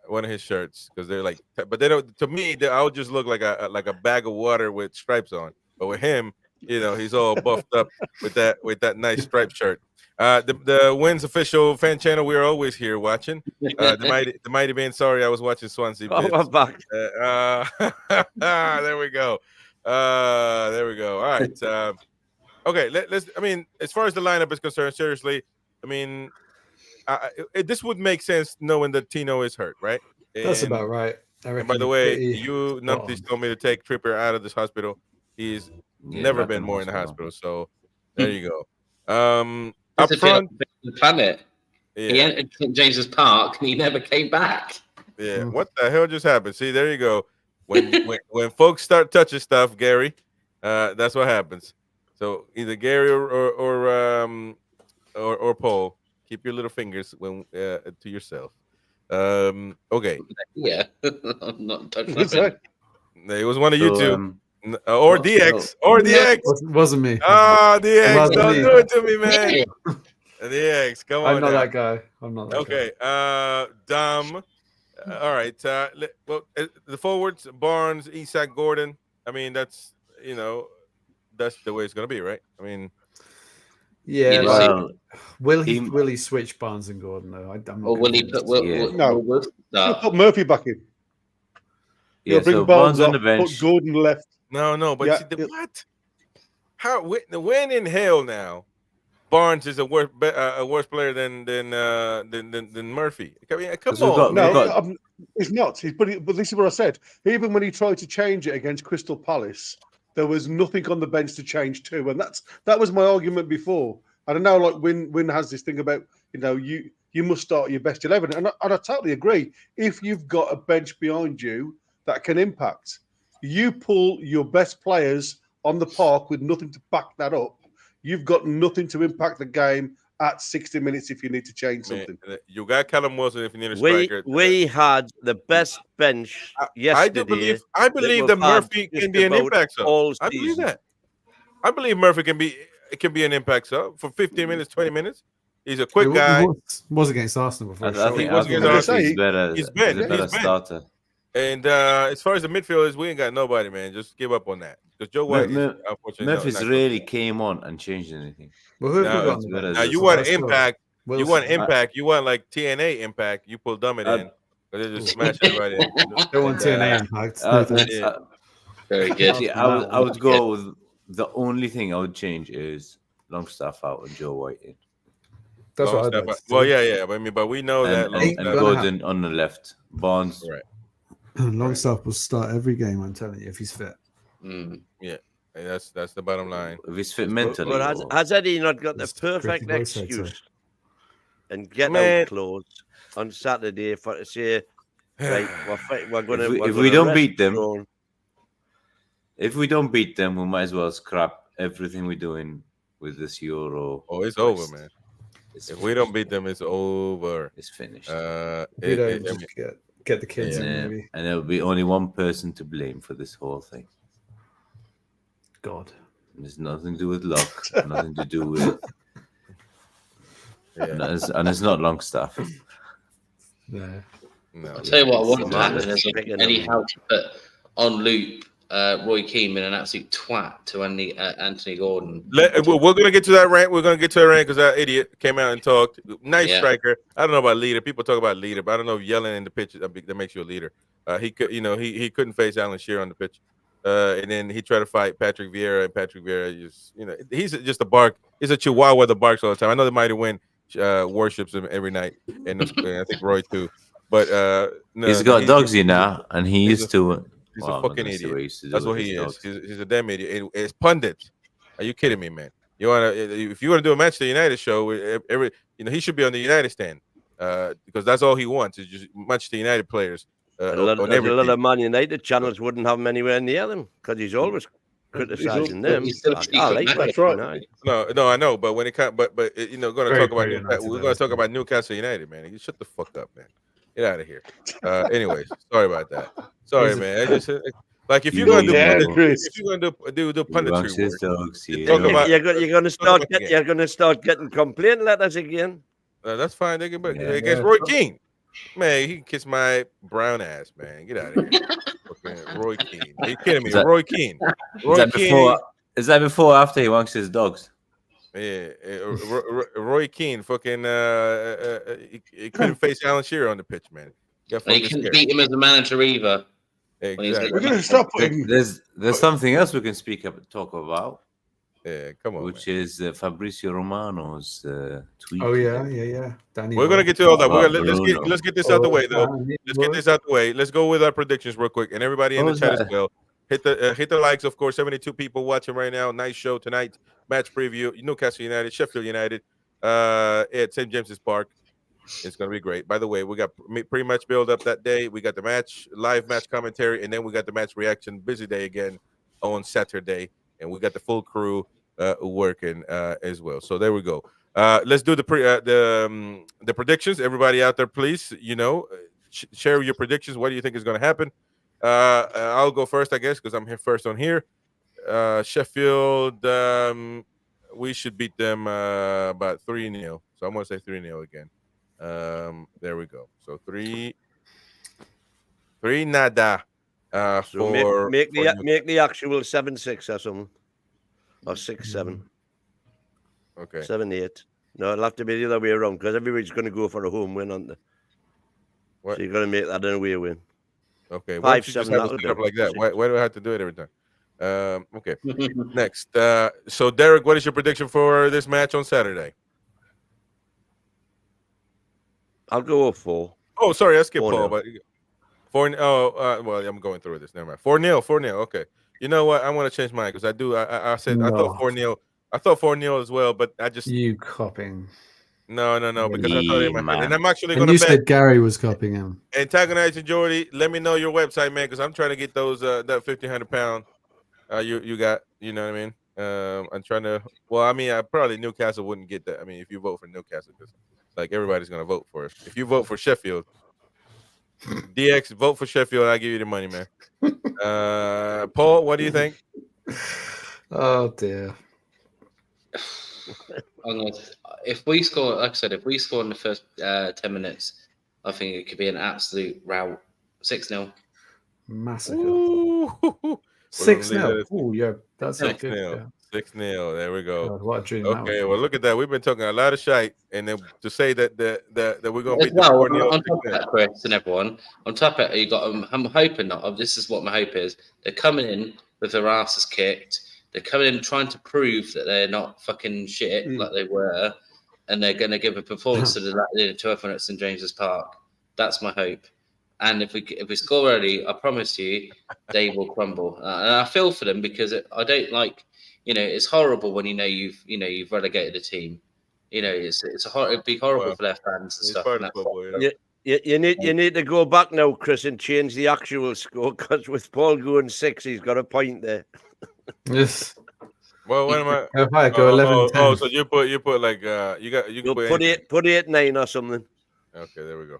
One of his shirts, because they're like, but they don't. To me, I would just look like a bag of water with stripes on. But with him, he's all buffed up with that nice striped shirt. The Wins official fan channel. We're always here watching. The mighty band. Sorry, I was watching Swansea. I'm back. There we go. There we go. All right. Okay. Let's. I mean, as far as the lineup is concerned, seriously, I mean, this would make sense knowing that Tino is hurt, right? That's And- about right. And by the way, you numpties told me to take Trippier out of this hospital. He's never been more in the hospital. So there you go. Up front, the planet. yeah. He entered St. James's Park and he never came back. Yeah, what the hell just happened? See, there you go. When folks start touching stuff, Gary, that's what happens. So either Gary or Paul, keep your little fingers to yourself. Okay. Yeah, I'm not touching What's that? It was one of you two, or oh, DX, or DX. Wasn't me. Ah, DX, Wasn't don't me. do it to me, man. DX, come on. I'm not now. that guy. I'm not that Okay, Dom. All right. The forwards: Barnes, Isak, Gordon. I mean, that's the way it's gonna be, right? I mean, Yeah, You like, know, will he switch Barnes and Gordon though? I'm not or will he convinced. put? No. Will He'll put Murphy back in. Yeah, He'll bring so Barnes Barnes on off, the bench. put Gordon left. No, but Yeah, see, what? How? When in hell now? Barnes is a worse player than Murphy. I mean, come on. No, it's not. But this is what I said. Even when he tried to change it against Crystal Palace, there was nothing on the bench to change to, and that was my argument before. I don't know, like Win has this thing about you must start your best 11, and I totally agree. If you've got a bench behind you that can impact, you pull your best players on the park with nothing to back that up. You've got nothing to impact the game at 60 minutes if you need to change something. You got Callum Wilson if you need a striker. We had the best bench yesterday. I believe that Murphy can be an impact sub. I believe that. I believe Murphy can be an impact sub for 15 minutes, 20 minutes. He's a quick guy. Was against Arsenal before. I think he's better. He's a better starter. And as far as the midfielders, we ain't got nobody, man. Just give up on that. Because Joe White, unfortunately, Memphis really came on and changed anything. Now, you want impact. You want impact. You want like TNA impact. You pull Dummett in. But they just smash everybody in. They want TNA impact. Very good. See, I would go with the only thing I would change is Longstaff out and Joe White in. That's what I'd like. Well, yeah. I mean, but we know that and Gordon on the left, Barnes. Right. Longstaff will start every game. I'm telling you, if he's fit. Yeah, that's the bottom line. If he's fit mentally. But has Eddie not got the perfect excuse and get out clothes on Saturday for to say, right, we're going to. If we don't beat them, if we don't beat them, we might as well scrap everything we're doing with this Euro. Oh, it's over, man. If we don't beat them, it's over. It's finished. Get the kids in, maybe. And there will be only one person to blame for this whole thing. God. There's nothing to do with luck, nothing to do with. And it's not Longstaff. No. I'll tell you what I want to happen is Eddie Howe to put on loop Roy Keane in an absolute twat to Anthony Gordon. We're going to get to that rant. We're going to get to that rant because that idiot came out and talked. Nice striker. I don't know about leader. People talk about leader, but I don't know if yelling in the pitch that makes you a leader. He could, he couldn't face Alan Shearer on the pitch, and then he tried to fight Patrick Vieira, and Patrick Vieira just, he's just a bark. He's a chihuahua that barks all the time. I know the Mighty Win worships him every night, and I think Roy too. But no, he's got dogsy now, and he used to. He's a fucking idiot. That's what he is. He's a damn idiot. It's pundit. Are you kidding me, man? If you want to do a Manchester United show, he should be on the United stand because that's all he wants is just Manchester United players. A lot of Man United channels wouldn't have him anywhere near them because he's always criticizing them. I like that's right. No, I know, but when it comes, but we're going to talk about Newcastle United, man. You shut the fuck up, man. Get out of here. Anyways, sorry about that. Sorry, man. I just like if you're going to do punditry work, you're going to start getting complaint letters again. That's fine. They can against Roy Keane. Man, he can kiss my brown ass, man. Get out of here. Okay, Roy Keane. Are you kidding me? Roy Keane. Is that before or after he wanks his dogs? Yeah, Roy Keane, fucking, he couldn't face Alan Shearer on the pitch, man. He couldn't beat him as a manager either. Exactly. We're going to stop putting. There's something else we can talk about. Yeah, come on. Which is Fabrizio Romano's tweet. Oh yeah. Danny, we're gonna get to all that. Let's get this out the way, though. Let's get this out the way. Let's go with our predictions real quick, and everybody in the chat as well. Hit the likes, of course. 72 people watching right now. Nice show tonight. Match preview: Newcastle United, Sheffield United, at St. James's Park. It's gonna be great. By the way, we got pre-match build up that day. We got the live match commentary, and then we got the match reaction. Busy day again on Saturday, and we got the full crew working as well. So there we go. Let's do the predictions. Everybody out there, please. Share your predictions. What do you think is going to happen? I'll go first, I guess, because I'm here first on here. Sheffield, we should beat them about 3-0. So I'm going to say 3-0 again. There we go. So 3-0. So make the actual 7-6 or something, or 6-7. Okay. 7-8. No, it'll have to be the other way around because everybody's going to go for a home win, aren't they? What? So you've got to make that an away win. Okay. Why don't you 5-7, just have it that'll set up do. like that? Why do I have to do it every time? Okay. Next. So Derek, what is your prediction for this match on Saturday? I'll go 4. Oh, sorry, I skipped 4-0. Paul, but 4. Well, I'm going through this. Never mind. 4-0. 4-0. Okay. You know what? I want to change mine because I said I thought 4-0. I thought 4-0 as well, but I just You copying. no, because I thought it in my head. And I'm actually And going you to bet. said Gary was copying him. Antagonizing Jordy, let me know your website, man, because I'm trying to get those that 1,500 pound. You got, you know what I mean? I'm trying to. Well, I mean, I probably Newcastle wouldn't get that. I mean, if you vote for Newcastle, because like everybody's gonna vote for it. If you vote for Sheffield, DX, vote for Sheffield. I'll give you the money, man. Paul, what do you think? Oh dear. If we score, like I said, if we score in the first 10 minutes, I think it could be an absolute rout. 6-0. Massacre. 6-0. Oh, yeah, that's a good. 6-0. 6-0. There we go. God, what a dream that Okay, was. well, look at that. We've been talking a lot of shite, and then to say that we're gonna beat the Well, 4-0. on top of that, Chris and everyone, on top of it, you got. I'm hoping not. This is what my hope is. They're coming in with their asses kicked. They're coming in trying to prove that they're not fucking shit like they were, and they're going to give a performance to everyone at St James's Park. That's my hope. And if we score early, I promise you, they will crumble. And I feel for them because I don't like. It's horrible when you've relegated a team. It'd be horrible for their fans and stuff. And You need to go back now, Chris, and change the actual score because with Paul going 6, he's got a point there. Yes. Well, what am I? If I go 11-10. Oh, so you put like you can put 8-9 or something. Okay, there we go.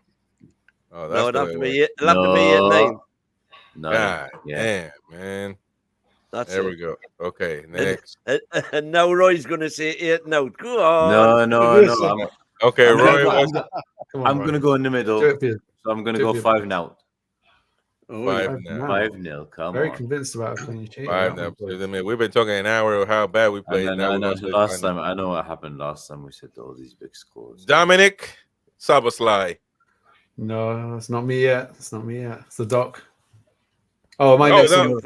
Oh, that's no, it'll have to be 8. No. 8-9. No. God Yeah. damn, man. That's there it. we go. Okay, next. And now Roy's going to say 8 now. Go on. No. Okay, I'm Roy. I'm going to go in the middle. So I'm going to go 5-0. 5-0. 5-0. Come Very on. convinced about a clean sheet. 5-0. I mean, we've been talking an hour of how bad we played. I know what happened last time. We said all these big scores. Dominic Saboslai. No, it's not me yet. It's the doc. Oh, my next. No,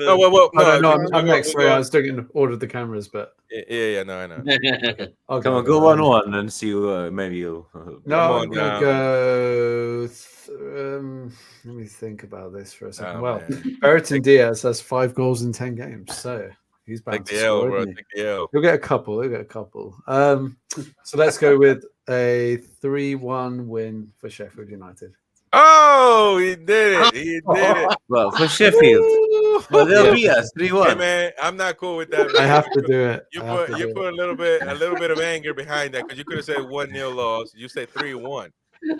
I'm next. Sorry, I was still getting ordered the cameras, but yeah, no, I know. Okay. Come on, go 1-1 and see. Maybe you'll. No, I'm gonna go. Let me think about this for a second. Berton Diaz has 5 goals in 10 games, so he's back to score. Bro. Take the L. He'll get a couple. So let's go with a 3-1 win for Sheffield United. Oh, he did it. Well, for Sheffield. Well, they'll beat us 3-1. Hey, man, I'm not cool with that. Man. I have to do it. You put a little bit of anger behind that because you could have said 1-0 loss. You said 3-1.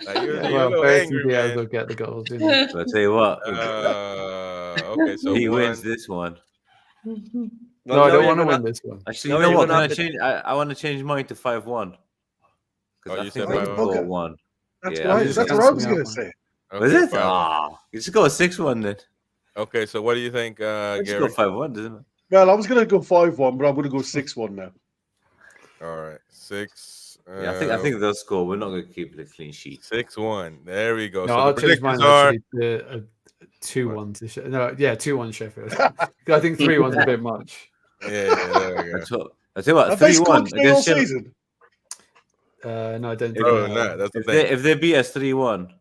Like you're a little angry, man. Will get the goals. I'll tell you what. Okay, so he wins this one. No, I don't want to win this one. Actually, you know what? Can I change? I want to change mine to 5-1. Oh, you said 5-1. That's what I was going to say. Okay, was it? You should go 6-1 then. Okay, so what do you think, Gary? Let's go 5-1, doesn't it? Well, I was going to go 5-1, but I'm going to go 6-1 now. All right, 6. Yeah, I think they'll score. We're not going to keep the clean sheet. 6-1. There we go. No, so I'll the change mine predictions to 2-1 to Sheffield. No, yeah, 2-1 Sheffield. I think 3-1's a bit much. Yeah, there we go. I tell you what, 3-1 against Sheffield. No, I don't. That's the thing. If they beat us 3-1.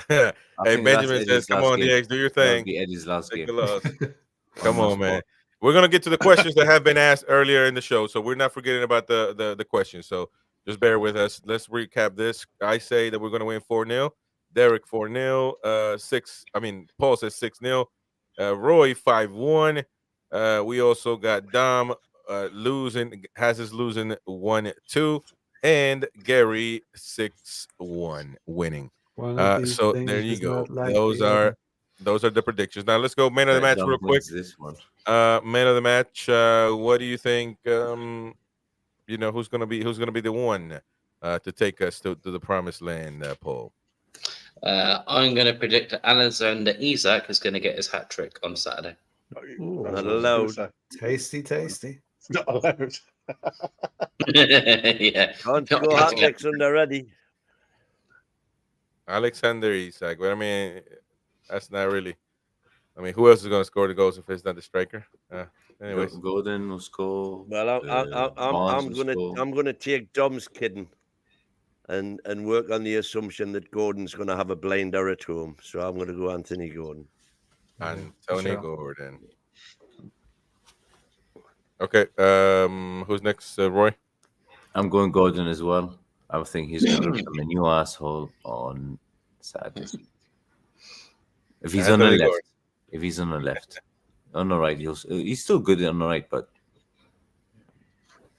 Hey, Benjamin says, "Come on, DX, do your thing." Be Eddie's last game. Come on, man. We're gonna get to the questions that have been asked earlier in the show, so we're not forgetting about the questions. So just bear with us. Let's recap this. I say that we're gonna win 4-0. Derek 4-0. 6. I mean, Paul says 6-0. Roy 5-1. We also got Dom losing 1-2, and Gary 6-1 winning. So there you go. Those are the predictions. Now let's go man of the match real quick. This one. Man of the match. What do you think? Who's gonna be the one to take us to the promised land, Paul? I'm going to predict that Alexander Isak is going to get his hat trick on Saturday. Not allowed. Tasty. Not allowed. Yeah. Can't score hat-tricks under Eddie. Alexander Isak. But I mean, that's not really. I mean, who else is going to score the goals if it's not the striker? Anyways, Gordon will score. Well, Barnes will score. I'm gonna take Dom's kidding, and work on the assumption that Gordon's gonna have a blinder at home. So I'm gonna go Anthony Gordon. Anthony Gordon. Okay. Who's next, Roy? I'm going Gordon as well. I think he's going to become a new asshole on Saturday. If he's on the left. Gordon. If he's on the left. On the right, he's still good on the right, but...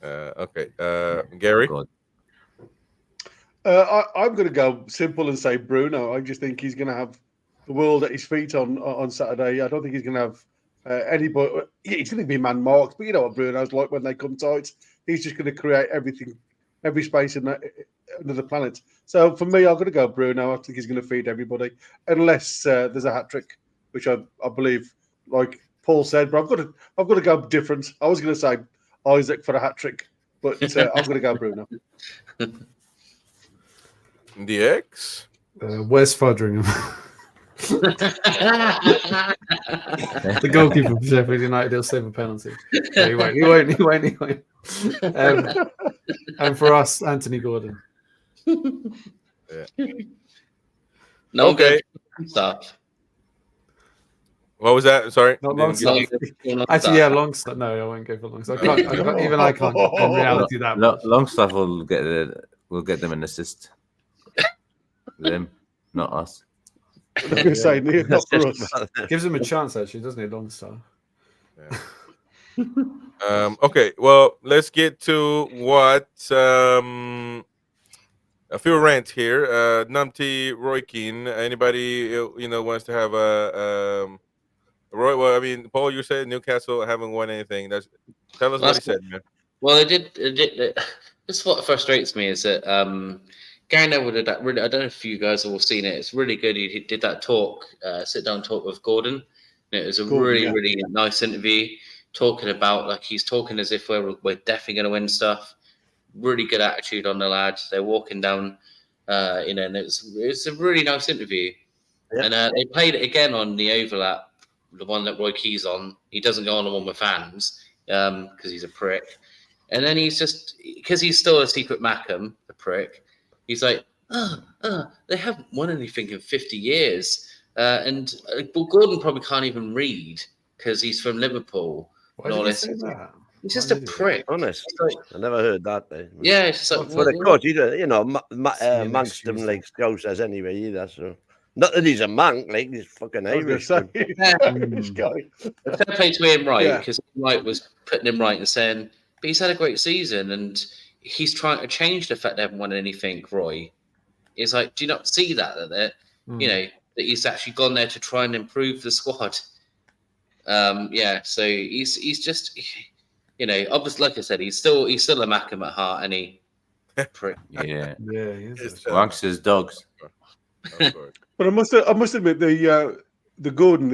Okay. Gary? I'm going to go simple and say Bruno. I just think he's going to have the world at his feet on Saturday. I don't think he's going to have anybody. He's going to be man marked, but you know what Bruno's like when they come tight. He's just going to create everything, every space under the planet. So for me, I'm going to go Bruno. I think he's going to feed everybody, unless there's a hat trick, which I believe, like Paul said. But I've got to go different. I was going to say Isaac for a hat trick, but I'm going to go Bruno. The X? Where's Fodringham? The goalkeeper for Sheffield United, he'll save a penalty. No, he won't. And for us, Anthony Gordon. Yeah. No, okay. Stuff. What was that? Sorry. Not Longstaff. Actually, yeah, Longstaff. No, I won't go for Longstaff. I can't in reality that much. Longstaff will get them an assist. Them, not us. I was going to say, not for us. Gives him a chance, actually, doesn't it, Longstaff? Yeah. Okay, well, let's get to what a few rant here. Numpty, Roy Keane. Anybody wants to have a Roy? Well, I mean, Paul, you said Newcastle haven't won anything. Tell us what he said, man. Well, they did. This is what frustrates me is that Gary Neville did that. Really, I don't know if you guys have all seen it. It's really good. He did that talk, sit-down talk with Gordon. And it was a really nice interview, talking about, like, he's talking as if we're definitely going to win stuff. Really good attitude on the lads. They're walking down, and it was a really nice interview. Yeah. And they played it again on the overlap, the one that Roy Keys on. He doesn't go on the one with fans because he's a prick. And then he's just, because he's still a secret Mackham, the prick. He's like, they haven't won anything in 50 years. And Gordon probably can't even read because he's from Liverpool. Why did he say that? He's just a prick. Honest. I never heard that. Yeah, it's just like... But of course, amongst them, like, Scousers anyway, either, so... Not that he's a monk, like, he's fucking Irish. This guy. Fair play to him, right, because Wright was putting him right and saying, but he's had a great season, and... he's trying to change the fact they haven't won anything, Roy. It's like, do you not see that that he's actually gone there to try and improve the squad? So he's just, obviously, like I said, he's still a Mackham at heart, and he prick. He is. Wanks his dogs. But I must admit the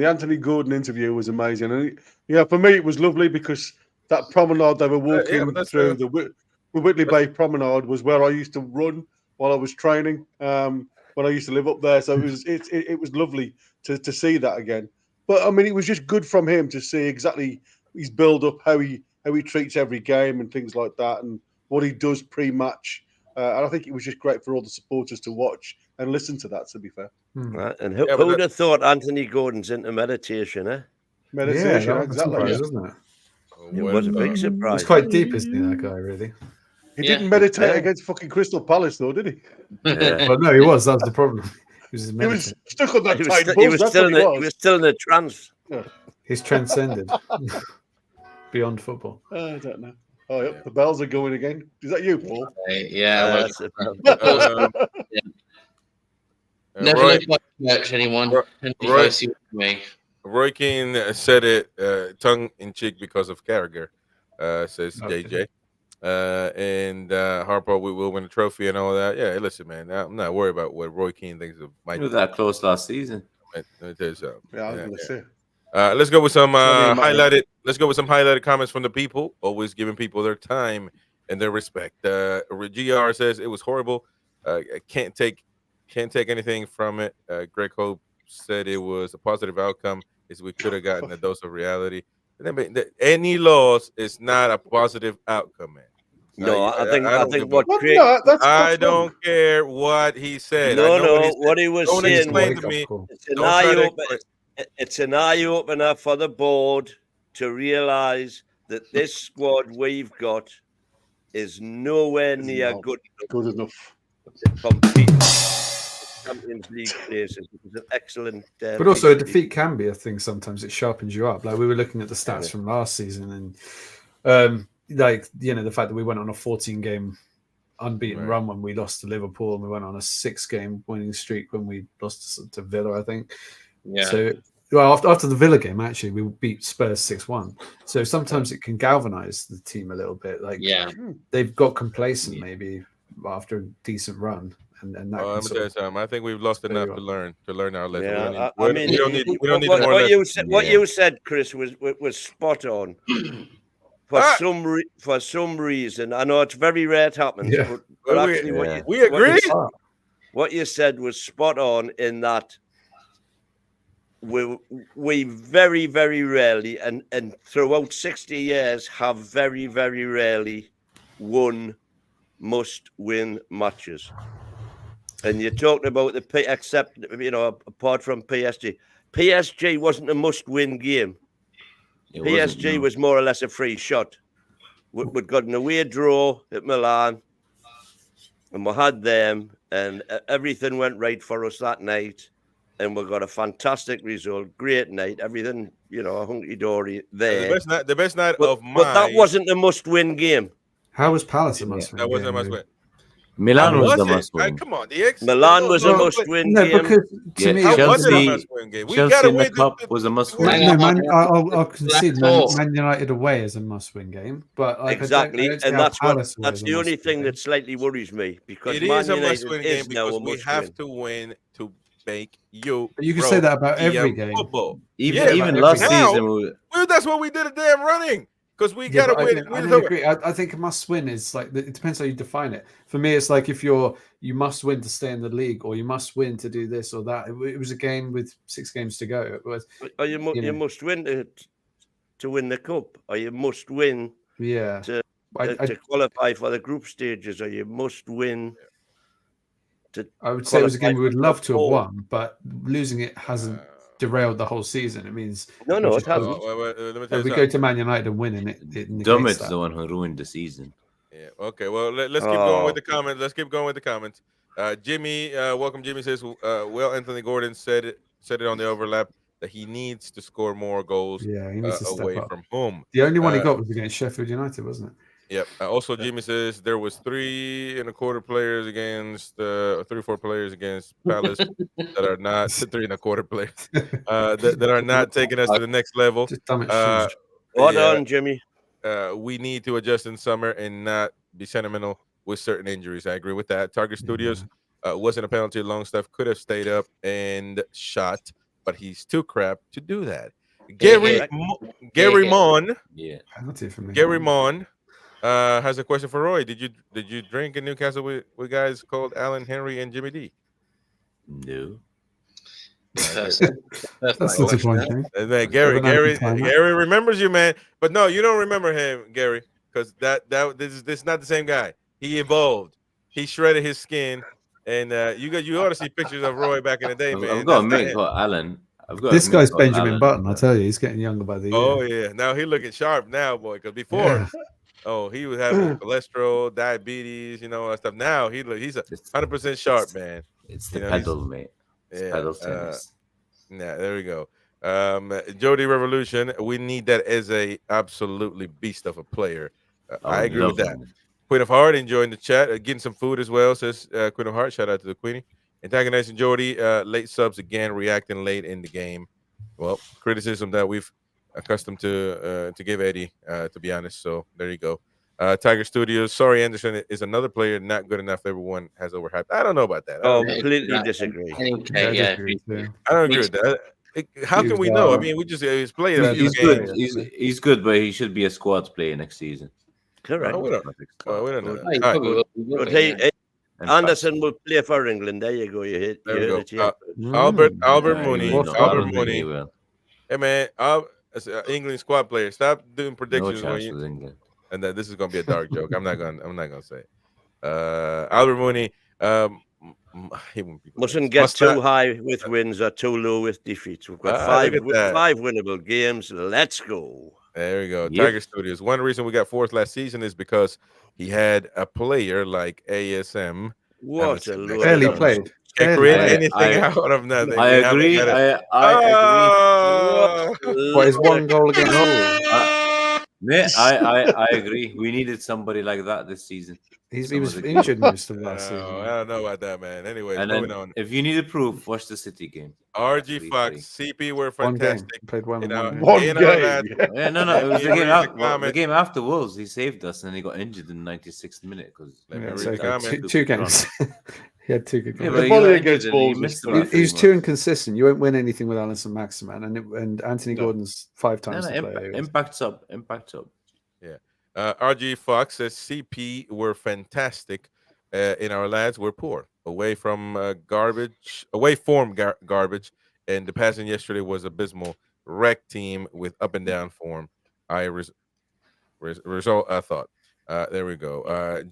Anthony Gordon interview was amazing, and for me it was lovely because that promenade they were walking through the Whitley Bay Promenade was where I used to run while I was training. When I used to live up there, so it was lovely to see that again. But I mean, it was just good from him to see exactly his build up, how he treats every game and things like that, and what he does pre-match. And I think it was just great for all the supporters to watch and listen to that. To be fair, right. And who would have thought Anthony Gordon's into meditation? Meditation, exactly, isn't it? It was a big surprise. It's quite deep, isn't he, that guy, really? He didn't meditate against fucking Crystal Palace, though, did he? Yeah. Well, no, he was. That was the problem. He was stuck on that tight bus. He was still in a trance. Yeah. He's transcended beyond football. I don't know. Oh, yep. The bells are going again. Is that you, Paul? Yeah. Never let merch anyone. Roy Keane said it tongue in cheek because of Carragher, says JJ. And Harpo, we will win a trophy and all that. Yeah, listen, man, I'm not worried about what Roy Keane thinks of my. We were that close last season. Let me tell you something. Yeah, I was going to say. Let's go with some Plenty of money. highlighted. Let's go with some highlighted comments from the people. Always giving people their time and their respect. GR says it was horrible. Can't take anything from it. Greg Hope said it was a positive outcome. Is we could have gotten a dose of reality. Any loss is not a positive outcome, man. No, I think that's I don't care what he said. What he was saying explain to me. It's an eye opener for the board to realise that this squad we've got is nowhere near good enough. Compete Champions League places. It's an excellent. But also, a defeat can be a thing. Sometimes it sharpens you up. Like we were looking at the stats from last season, and the fact that we went on a 14-game unbeaten run when we lost to Liverpool, and we went on a 6-game winning streak when we lost to Villa, I think. Yeah. So, well, after the Villa game, actually, we beat Spurs 6-1. So sometimes it can galvanise the team a little bit. Like, they've got complacent maybe after a decent run, and that. Let me tell you something. I think we've lost enough to learn our lesson. Yeah, we don't need more lessons. What you said, Chris, was spot on. For some reason, I know it's very rare it happens, but actually, we agree. What you said was spot on in that we very, very rarely, and throughout 60 years, have very, very rarely won must-win matches. And you talked about apart from PSG. PSG wasn't a must-win game. PSG was more or less a free shot. We'd got an away draw at Milan, and we had them, and everything went right for us that night, and we got a fantastic result, great night, everything, hunky-dory there. The best night of mine. But that wasn't a must-win game. How was Palace a must-win? That wasn't a must-win. Milan was the must-win. Come on, Milan was a must-win game. Because to me, Chelsea in the cup was a must-win. I'll concede Man United away is a must-win game, but exactly, and that's the only thing that slightly worries me, because it is a must-win game because we have to win to make you. But you can say that about every game. Football. Even last season, that's what we did a damn running. Because we gotta win. I agree. I think a must-win is like it depends how you define it. For me, it's like if you must win to stay in the league, or you must win to do this or that. It was a game with 6 games to go. It was. Or you must win to win the cup, or you must win. To qualify for the group stages, or you must win. I would say it was a game we would love to have won, but losing it hasn't derailed the whole season. It means it hasn't. We go to Man United and win, and it Dummett's the one who ruined the season. Yeah. Okay. Well, let's keep going with the comments. Let's keep going with the comments. Jimmy, welcome. Jimmy says, Anthony Gordon said it on the overlap that he needs to score more goals. Yeah, he needs to step away up from home. The only one he got was against Sheffield United, wasn't it? Yep. Also, Jimmy says there was 3 1/4 players against 3 or 4 players against Palace that are not 3 1/4 players that are not taking us to the next level. Well done, Jimmy. We need to adjust in summer and not be sentimental with certain injuries. I agree with that. Target Studios wasn't a penalty. Longstaff could have stayed up and shot, but he's too crap to do that. Gary Mon. Yeah. Penalty for me. Gary Mon. Has a question for Roy. Did you drink in Newcastle with guys called Alan, Henry, and Jimmy D? No. That's disappointing. Gary remembers you, man. But no, you don't remember him, Gary, because this is not the same guy. He evolved. He shredded his skin, and you ought to see pictures of Roy back in the day, man. I've got a mate called Alan. This guy's Benjamin Button. I tell you, he's getting younger by the year. Oh yeah, now he looking sharp now, boy. Because before. Yeah. Oh, he was having cholesterol, diabetes, that stuff. Now he's 100% sharp, man. It's the pedal, mate. Pedal tennis. Yeah, there we go. Jody Revolution, we need that as a absolutely beast of a player. I agree with that. Queen of Heart enjoying the chat, getting some food as well, says Queen of Heart. Shout out to the Queenie. Antagonizing Jody, late subs again, reacting late in the game. Well, criticism that we've accustomed to give Eddie, to be honest. So there you go. Tiger Studios. Sorry, Anderson is another player not good enough. Everyone has overhyped. I don't know about that. Completely disagree. I don't agree with that. How can we know? I mean, we just he's played a few He's games. good. He's good, but he should be a squad player next season. Correct. We don't know. Good. All right, Probably But hey, Anderson will play for England. There you go. You hit. there You we heard go. it. Albert Yeah, Mooney. he will. I Albert don't think he Mooney. will. Hey man, as an England squad player, stop doing No predictions when chance you. with England. And this is gonna be a dark joke. I'm not gonna say. Albert Mooney. I hate when people Mustn't get too high with wins or too low with defeats. We've got five winnable games. Let's go. There we go. Yep. Tiger Studios. One reason we got fourth last season is because he had a player like ASM. What a load Barely of played. Can't create anything out of nothing. I agree. I agree. What is one goal against Mate, I agree. We needed somebody like that this season. He was injured most of last season. I don't know about that, man. Anyways, And moving then, on. if you need a proof, watch the City game. RG Fox, CP were One game. fantastic. Played one game. Yeah, no, it was Yeah, the game after Wolves. He saved us, and then he got injured in the 96th minute because Two games. He had 2 good Yeah, games. but The he volley got against injured and he Wolves missed was about He was 3 too months. inconsistent. You won't win anything with Alisson Maximan, and Anthony Gordon's 5 times the player. Impact's up. Yeah. RG Fox says CP were fantastic. In our lads, we're poor. Away from garbage, garbage, and the passing yesterday was abysmal. Wreck team with up and down form. Result. I thought. There we go.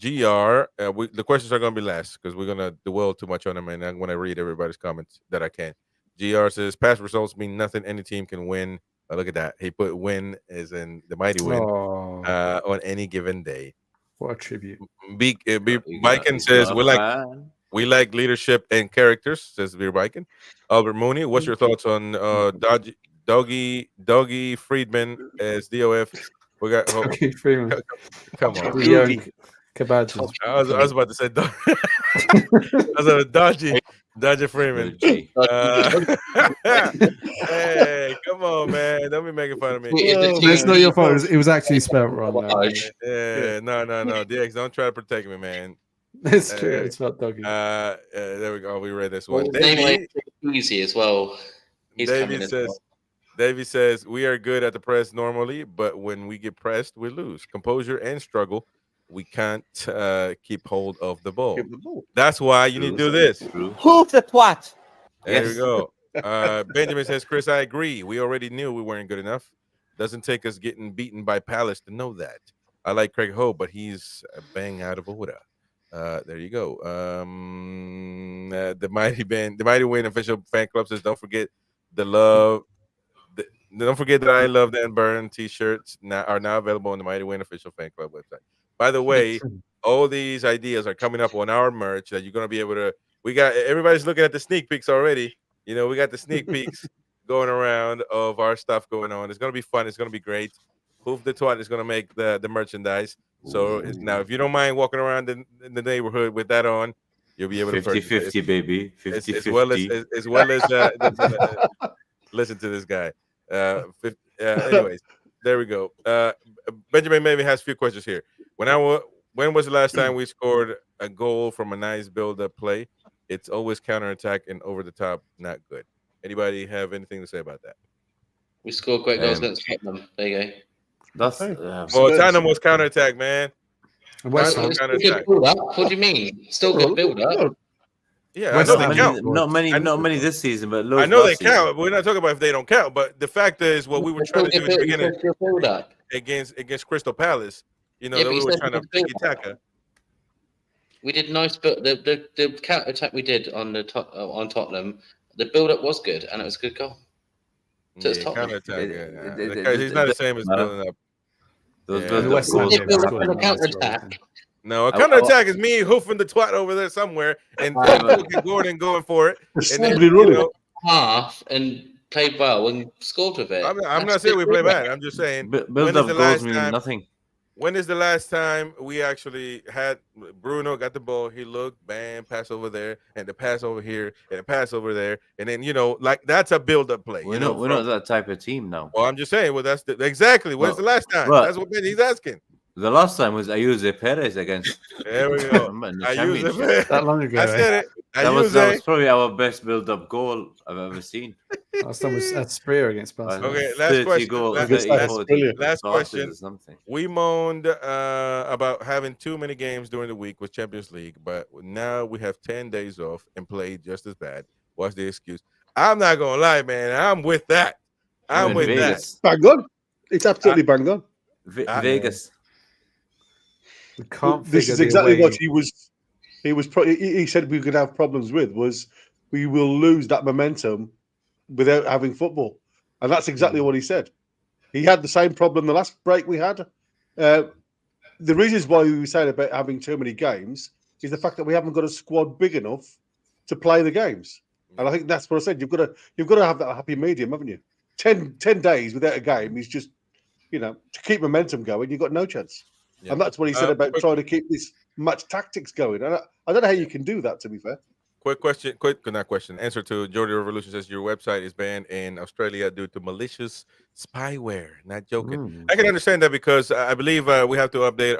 GR. The questions are going to be last because we're going to dwell too much on them, and I'm going to read everybody's comments that I can. GR says past results mean nothing. Any team can win. Look at that. He put win as in the mighty win on any given day. What a tribute. Biken says we like leadership and characters, says Beer Biken. Albert Mooney, what's your thoughts on Doggy Friedman as DOF? We got Doggy Friedman. Come on. I was about to say I was a Dodgy Freeman. Hey, come on, man. Don't be making fun of me. It's not your fault. It was actually spelled wrong. Yeah, no. DX, don't try to protect me, man. It's true. It's not Doggy. There we go. We read this one. Easy as well. Davey says we are good at the press normally, but when we get pressed, we lose. Composure and struggle. We can't keep hold of the ball. That's why you need to do this. Who's the twat? There we go. Benjamin says, Chris, I agree. We already knew we weren't good enough. Doesn't take us getting beaten by Palace to know that. I like Craig Ho, but he's a bang out of order. There you go. The Mighty Win official fan club says, don't forget the love. Don't forget that I Love Dan Burn t-shirts are now available on the Mighty Win official fan club website. By the way, all these ideas are coming up on our merch that you're going to be able to. Everybody's looking at the sneak peeks already. You know, we got the sneak peeks going around of our stuff going on. It's going to be fun. It's going to be great. Hoof the Twat is going to make the merchandise. So now, if you don't mind walking around in the neighborhood with that on, you'll be able to 50-50, baby. 50-50. As well as listen to this guy. Anyways, there we go. Benjamin maybe has a few questions here. When was the last time we scored a goal from a nice build-up play? It's always counterattack and over the top, not good. Anybody have anything to say about that? We scored great goals against Tottenham. There you go. That's Tottenham was counterattack, man. What do you mean? Still good build-up. Yeah, I know they count. Not many this season, but I know they count. But we're not talking about if they don't count. But the fact is, what we were trying to do at the beginning against Crystal Palace, we were trying to tiki-taka. We did nice, but the counter attack we did on Tottenham, the build-up was good, and it was a good goal. So it's Tottenham. He's not the same as building up. The counter attack. No, a counter attack is me hoofing the twat over there somewhere and Gordon going for it. And then, half and played well and scored with it. I'm not saying we play bad. I'm just saying build up goals mean nothing. When is the last time we actually had Bruno got the ball? He looked, bam, pass over there, and the pass over here, and the pass over there, and then like that's a build-up play. We're not that type of team now. Well, I'm just saying. Well, that's exactly. When's the last time? That's what he's asking. The last time was Ayuso Perez against. There we go. Remember, in the Ayuso championship. Perez. That long ago. I said it. That was probably our best build-up goal I've ever seen. Last time was at Spreer against Barcelona. Okay, last 30 question. goals, Last- 30, last- 40 last crosses question. or something. We moaned about having too many games during the week with Champions League, but now we have 10 days off and played just as bad. What's the excuse? I'm not gonna lie, man. I'm with that. I'm in with Vegas. Bang on. It's absolutely bang on. Vegas. We can't This figure is the exactly away- what he said we could have problems with was we will lose that momentum without having football. And that's exactly what he said. He had the same problem the last break we had. The reasons why we were saying about having too many games is the fact that we haven't got a squad big enough to play the games. And I think that's what I said. You've got to have that happy medium, haven't you? 10 days without a game is just, to keep momentum going, you've got no chance. Yeah. And that's what he said about trying to keep this match tactics going. And I don't know how you can do that, to be fair. Answer to Jordy Revolution says your website is banned in Australia due to malicious spyware. Not joking. I can understand that because I believe we have to update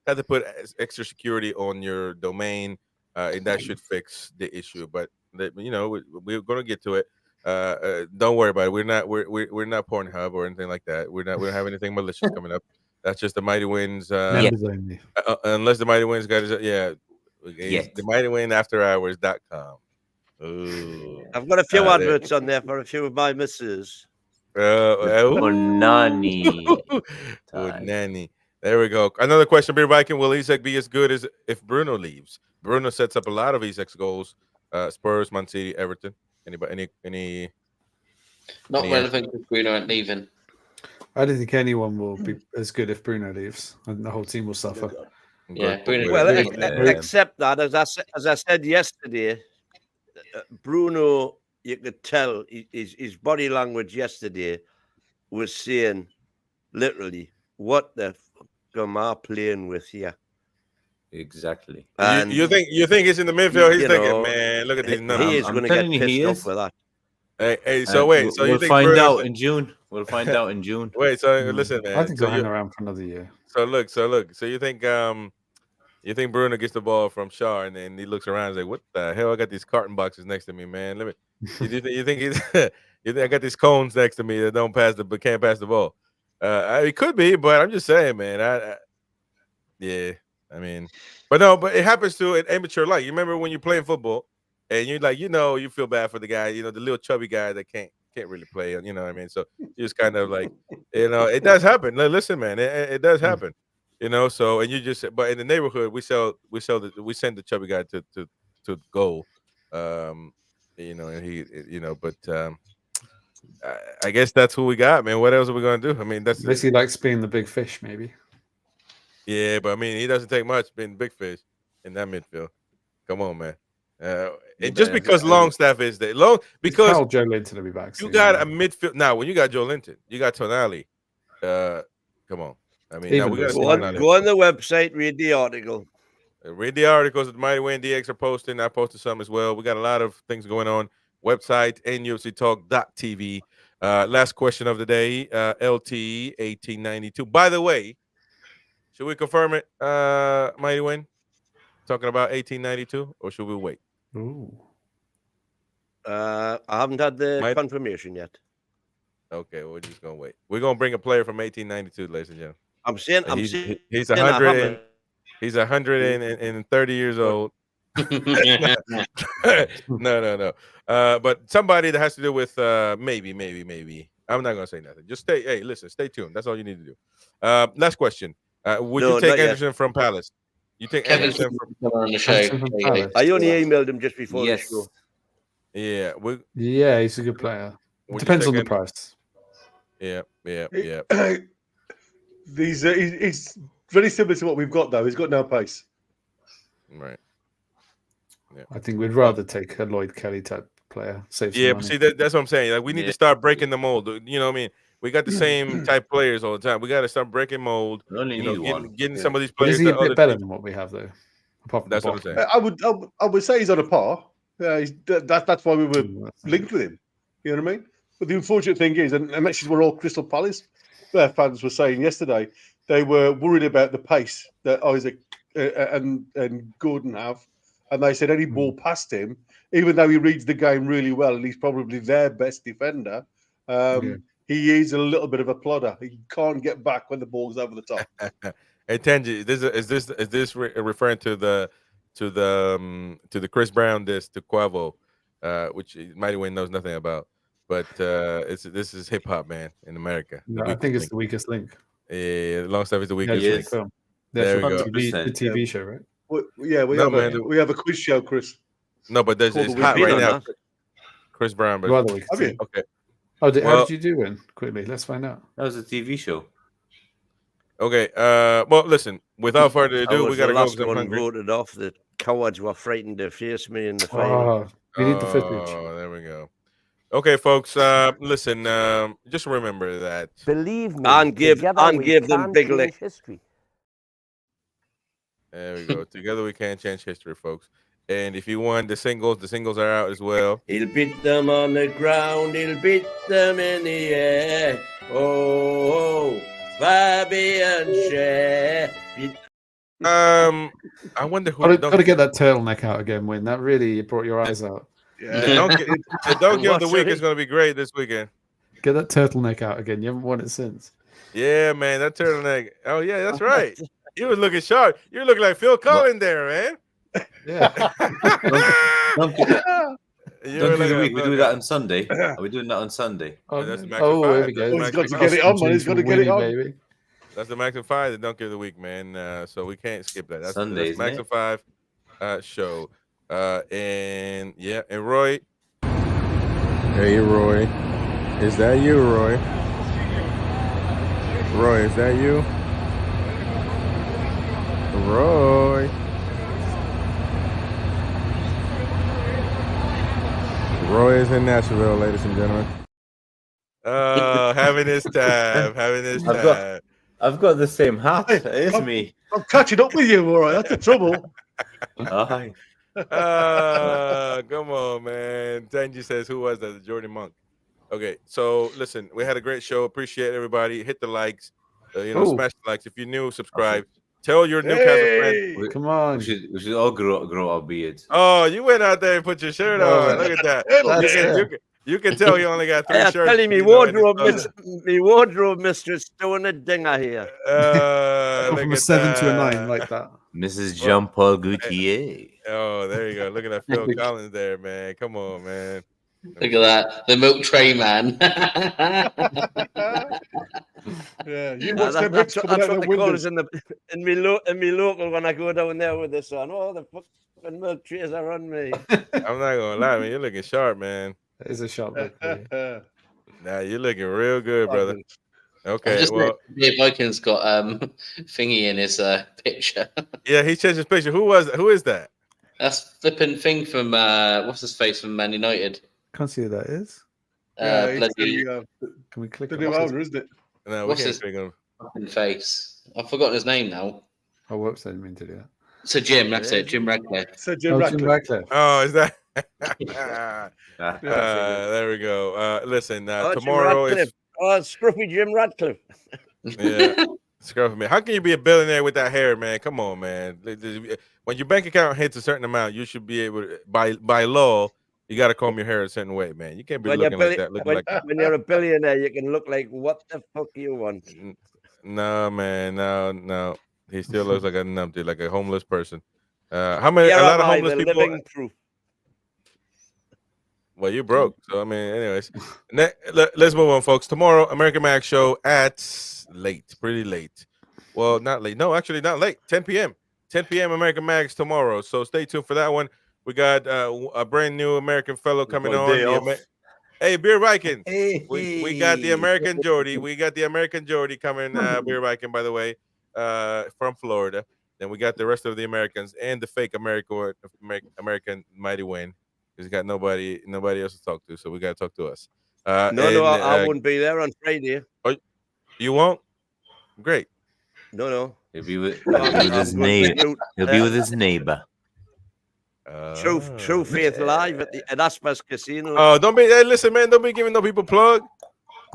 have to put extra security on your domain, and that should fix the issue. But we're going to get to it. Don't worry about it. We're not Pornhub or anything like that. We don't have anything malicious coming up. That's just the Mighty Winds. Members only. Unless the Mighty Winds got the MightyWinAfterHours.com. Ooh. I've got a few adverts on there for a few of my misses. Nanny. Nanny. There we go. Another question, Beer Viking. Will Isak be as good as if Bruno leaves? Bruno sets up a lot of Isak's goals. Spurs, Man City, Everton. Anybody? Any? Not relevant because Bruno ain't leaving. I don't think anyone will be as good if Bruno leaves, and the whole team will suffer. Yeah, Bruno. Well, except that, as I said yesterday, Bruno, you could tell his body language yesterday was saying, literally, "What the fuck am I playing with here?" Exactly. And you think he's in the midfield? He's thinking, man, look at these numbers. He is going to get pissed off with that. Hey, so wait, so we'll find out in June. We'll find out in June. Wait, so listen, man. I think he'll hang around for another year. So look. So you think Bruno gets the ball from Shaw and then he looks around and like, what the hell? I got these carton boxes next to me, man. You think he's you think I got these cones next to me that can't pass the ball? It could be, but I'm just saying, man. But it happens to an amateur like. You remember when you're playing football and you're like, you feel bad for the guy, the little chubby guy that can't really play, you know what I mean? So you just kind of like, it does happen. Listen, man, it does happen, so, and you just, but in the neighborhood, we send the chubby guy to goal, and he, but I guess that's who we got, man. What else are we going to do? I mean, that's basically likes being the big fish, maybe. Yeah, but I mean, he doesn't take much being big fish in that midfield. Come on, man. And just because Longstaff is there, because Carl Joe Linton will be back. You got a midfield now. When you got Joe Linton, you got Tonali. Come on. I mean, now we got to go on the website, read the article. Read the articles that Mighty Win DX are posting. I posted some as well. We got a lot of things going on. Website NUFCTalk.tv. Last question of the day. LT 1892. By the way, should we confirm it, Mighty Win? Talking about 1892, or should we wait? Ooh. I haven't had the confirmation yet. Okay, we're just gonna wait. We're gonna bring a player from 1892, ladies and gentlemen. He's 100. He's 130 years old. No. But somebody that has to do with maybe. I'm not gonna say nothing. Just stay. Hey, listen, stay tuned. That's all you need to do. Last question. Would you take Anderson from Palace? You take Anderson from on the show? I only emailed him just before the show. Yeah, he's a good player. Depends on the price. Yeah. He's very similar to what we've got, though. He's got no pace. Right. Yeah. I think we'd rather take a Lloyd Kelly type player. Save some money. But see, that's what I'm saying. Like, we need to start breaking the mold. You know what I mean? We got the same type players all the time. We got to start breaking mold. Getting some of these players. Is he a bit better than what we have, though? That's what I'm saying. I would say he's on a par. That's why we were linked with him. You know what I mean? But the unfortunate thing is, and matches were all Crystal Palace. fans were saying yesterday. They were worried about the pace that Isaac and Gordon have, and they said any ball past him, even though he reads the game really well and he's probably their best defender, he is a little bit of a plodder. He can't get back when the ball's over the top. Hey Tanji, is this referring to the Chris Brown diss to Quavo, which Mighty Wayne knows nothing about, but this is hip hop, man, in America. No, I think it's the weakest link. Yeah, Long Stuff is the weakest link. Film. There we go. The TV show, right? We have a quiz show, Chris. No, but it's hot right now. Chris Brown, but okay. How did you do win? Quickly, let's find out. That was a TV show. Okay. Well, listen. Without further ado, we got to go. Last one voted off. The cowards were frightened to face me in the final. We need the footage. Oh, there we go. Okay, folks. Listen. Just remember that. Believe me, and give them big lick. History. There we go. Together we can change history, folks. And if you want the singles are out as well. He'll beat them on the ground. He'll beat them in the air. Oh, Bobby and Cher. I wonder who. Got to get that turtleneck out again, Win. That really brought your eyes out. Yeah. The donkey of the week is going to be great this weekend. Get that turtleneck out again. You haven't worn it since. Yeah, man, that turtleneck. Oh yeah, that's right. You was looking sharp. You look like Phil Collins there, man. Yeah. Donkey of the week. We do that on Sunday. Are we doing that on Sunday? Oh, that's the here we go. He's got to get it on, man. He's got to get it on. Baby. That's the Max and 5, the donkey of the week, man. So we can't skip that. That's Sunday, Max and 5 show. And Roy. Hey, Roy. Is that you, Roy? Roy, is that you? Roy. Roy is in Nashville, ladies and gentlemen. Having his time. I've got the same hat. It's me. I'm catching up with you, Roy. That's the trouble. Hi. Come on, man. Tanji says, who was that? Jordan Monk. Okay, so listen, we had a great show. Appreciate everybody. Hit the likes. Smash the likes. If you're new, subscribe. Tell your Newcastle friends. Come on. We should all grow our beards. Oh, you went out there and put your shirt on. Look at that. You can tell you only got 3 shirts. Telling me wardrobe mistress doing a dinger here. From a 7 to a 9 like that. Mrs. Jean-Paul Gaultier. Oh, there you go. Look at that Phil Collins there, man. Come on, man. Look at that. The milk tray man. Yeah, you that's what they call us in me local when I go down there with the sun. Oh, the fucking milk trays are on me. I'm not gonna lie, man. You're looking sharp, man. That is a sharp look. Nah, you're looking real good, brother. Okay, just Vikings got thingy in his picture. Yeah, he changed his picture. Who is that? That's flipping thing from what's his face from Man United. Can't see who that is. Bloody. Can we click the on new owner, isn't it? No, we what's can't his click on fucking face? I've forgotten his name now. Oh, whoops! I didn't mean to do that. So Jim, that's it. Jim Radcliffe. So Jim Radcliffe. Oh, is that? There we go. Listen, tomorrow is Scruffy Jim Radcliffe. Yeah, Scruffy man. How can you be a billionaire with that hair, man? Come on, man. When your bank account hits a certain amount, you should be able to, by law, you got to comb your hair a certain way, man. You can't be looking like that. When you're a billionaire, you can look like what the fuck you want. No, man, no. He still looks like a numpty, like a homeless person. How many? Here a lot of am I, homeless the people. living proof. Well, you're broke. So I mean, anyways, let's move on, folks. Tomorrow, American Max show at pretty late. Well, not late. No, actually, not late. 10 p.m. 10 p.m. American Max tomorrow. So stay tuned for that one. We got a brand new American fellow coming on. Hey, Beer Viking. Hey, we got the American Jordy. We got the American Jordy coming. Beer Viking, by the way, from Florida. Then we got the rest of the Americans and the fake American Mighty Win. He's got nobody else to talk to, so we got to talk to us. I wouldn't be there on Friday. Oh, you won't? Great. No. He'll be with his neighbor. He'll be with his neighbor. True Faith Live at Aspas Casino. Oh, don't be. Hey, listen, man. Don't be giving no people plug.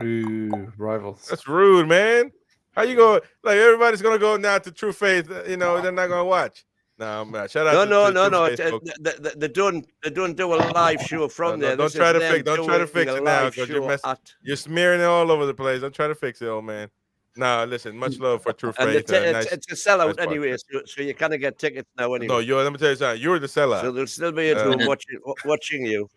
Ooh, rivals. That's rude, man. How you go? Like everybody's gonna go now to True Faith. They're not gonna watch. No, man. Shout out No. True Faith, folks. They don't do a live show from there. Don't try to fix it now because you're smearing it all over the place. Don't try to fix it, old man. Nah, listen. Much love for True Faith. It's a sellout anyway, so you can't get tickets now anyway. No, let me tell you something. You're the sellout. So there'll still be a room watching you.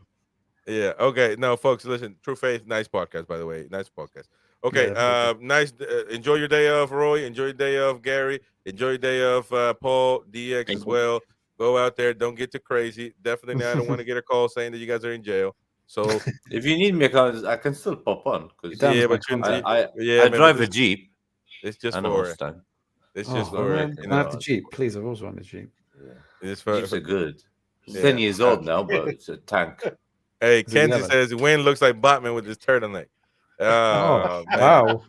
Yeah. Okay. No, folks, listen. True Faith, nice podcast, by the way. Nice podcast. Okay. Nice. Enjoy your day off, Roy. Enjoy your day off, Gary. Enjoy your day off, Paul, DX as well. Go out there. Don't get too crazy. Definitely, I don't want to get a call saying that you guys are in jail. So if you need me, I can still pop on. I drive a Jeep. It's just for time. It's just for man. Can I have the Jeep, please? I've always wanted a Jeep. Yeah. Jeeps are good. It's 10 years old now, but it's a tank. Hey, Kenzie says Wayne looks like Botman with his turtleneck. Oh, wow.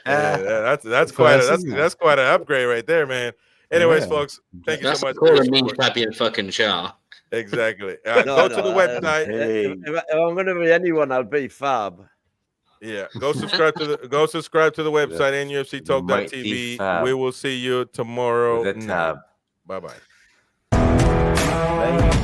Yeah, that's quite an upgrade right there, man. Anyways, folks, thank you so much. Calling me Fabian fucking Shah. Exactly. Go to the website. If I'm going to be anyone, I'll be Fab. Yeah, go subscribe to the website NUFCtalk.tv. We will see you tomorrow. Bye bye.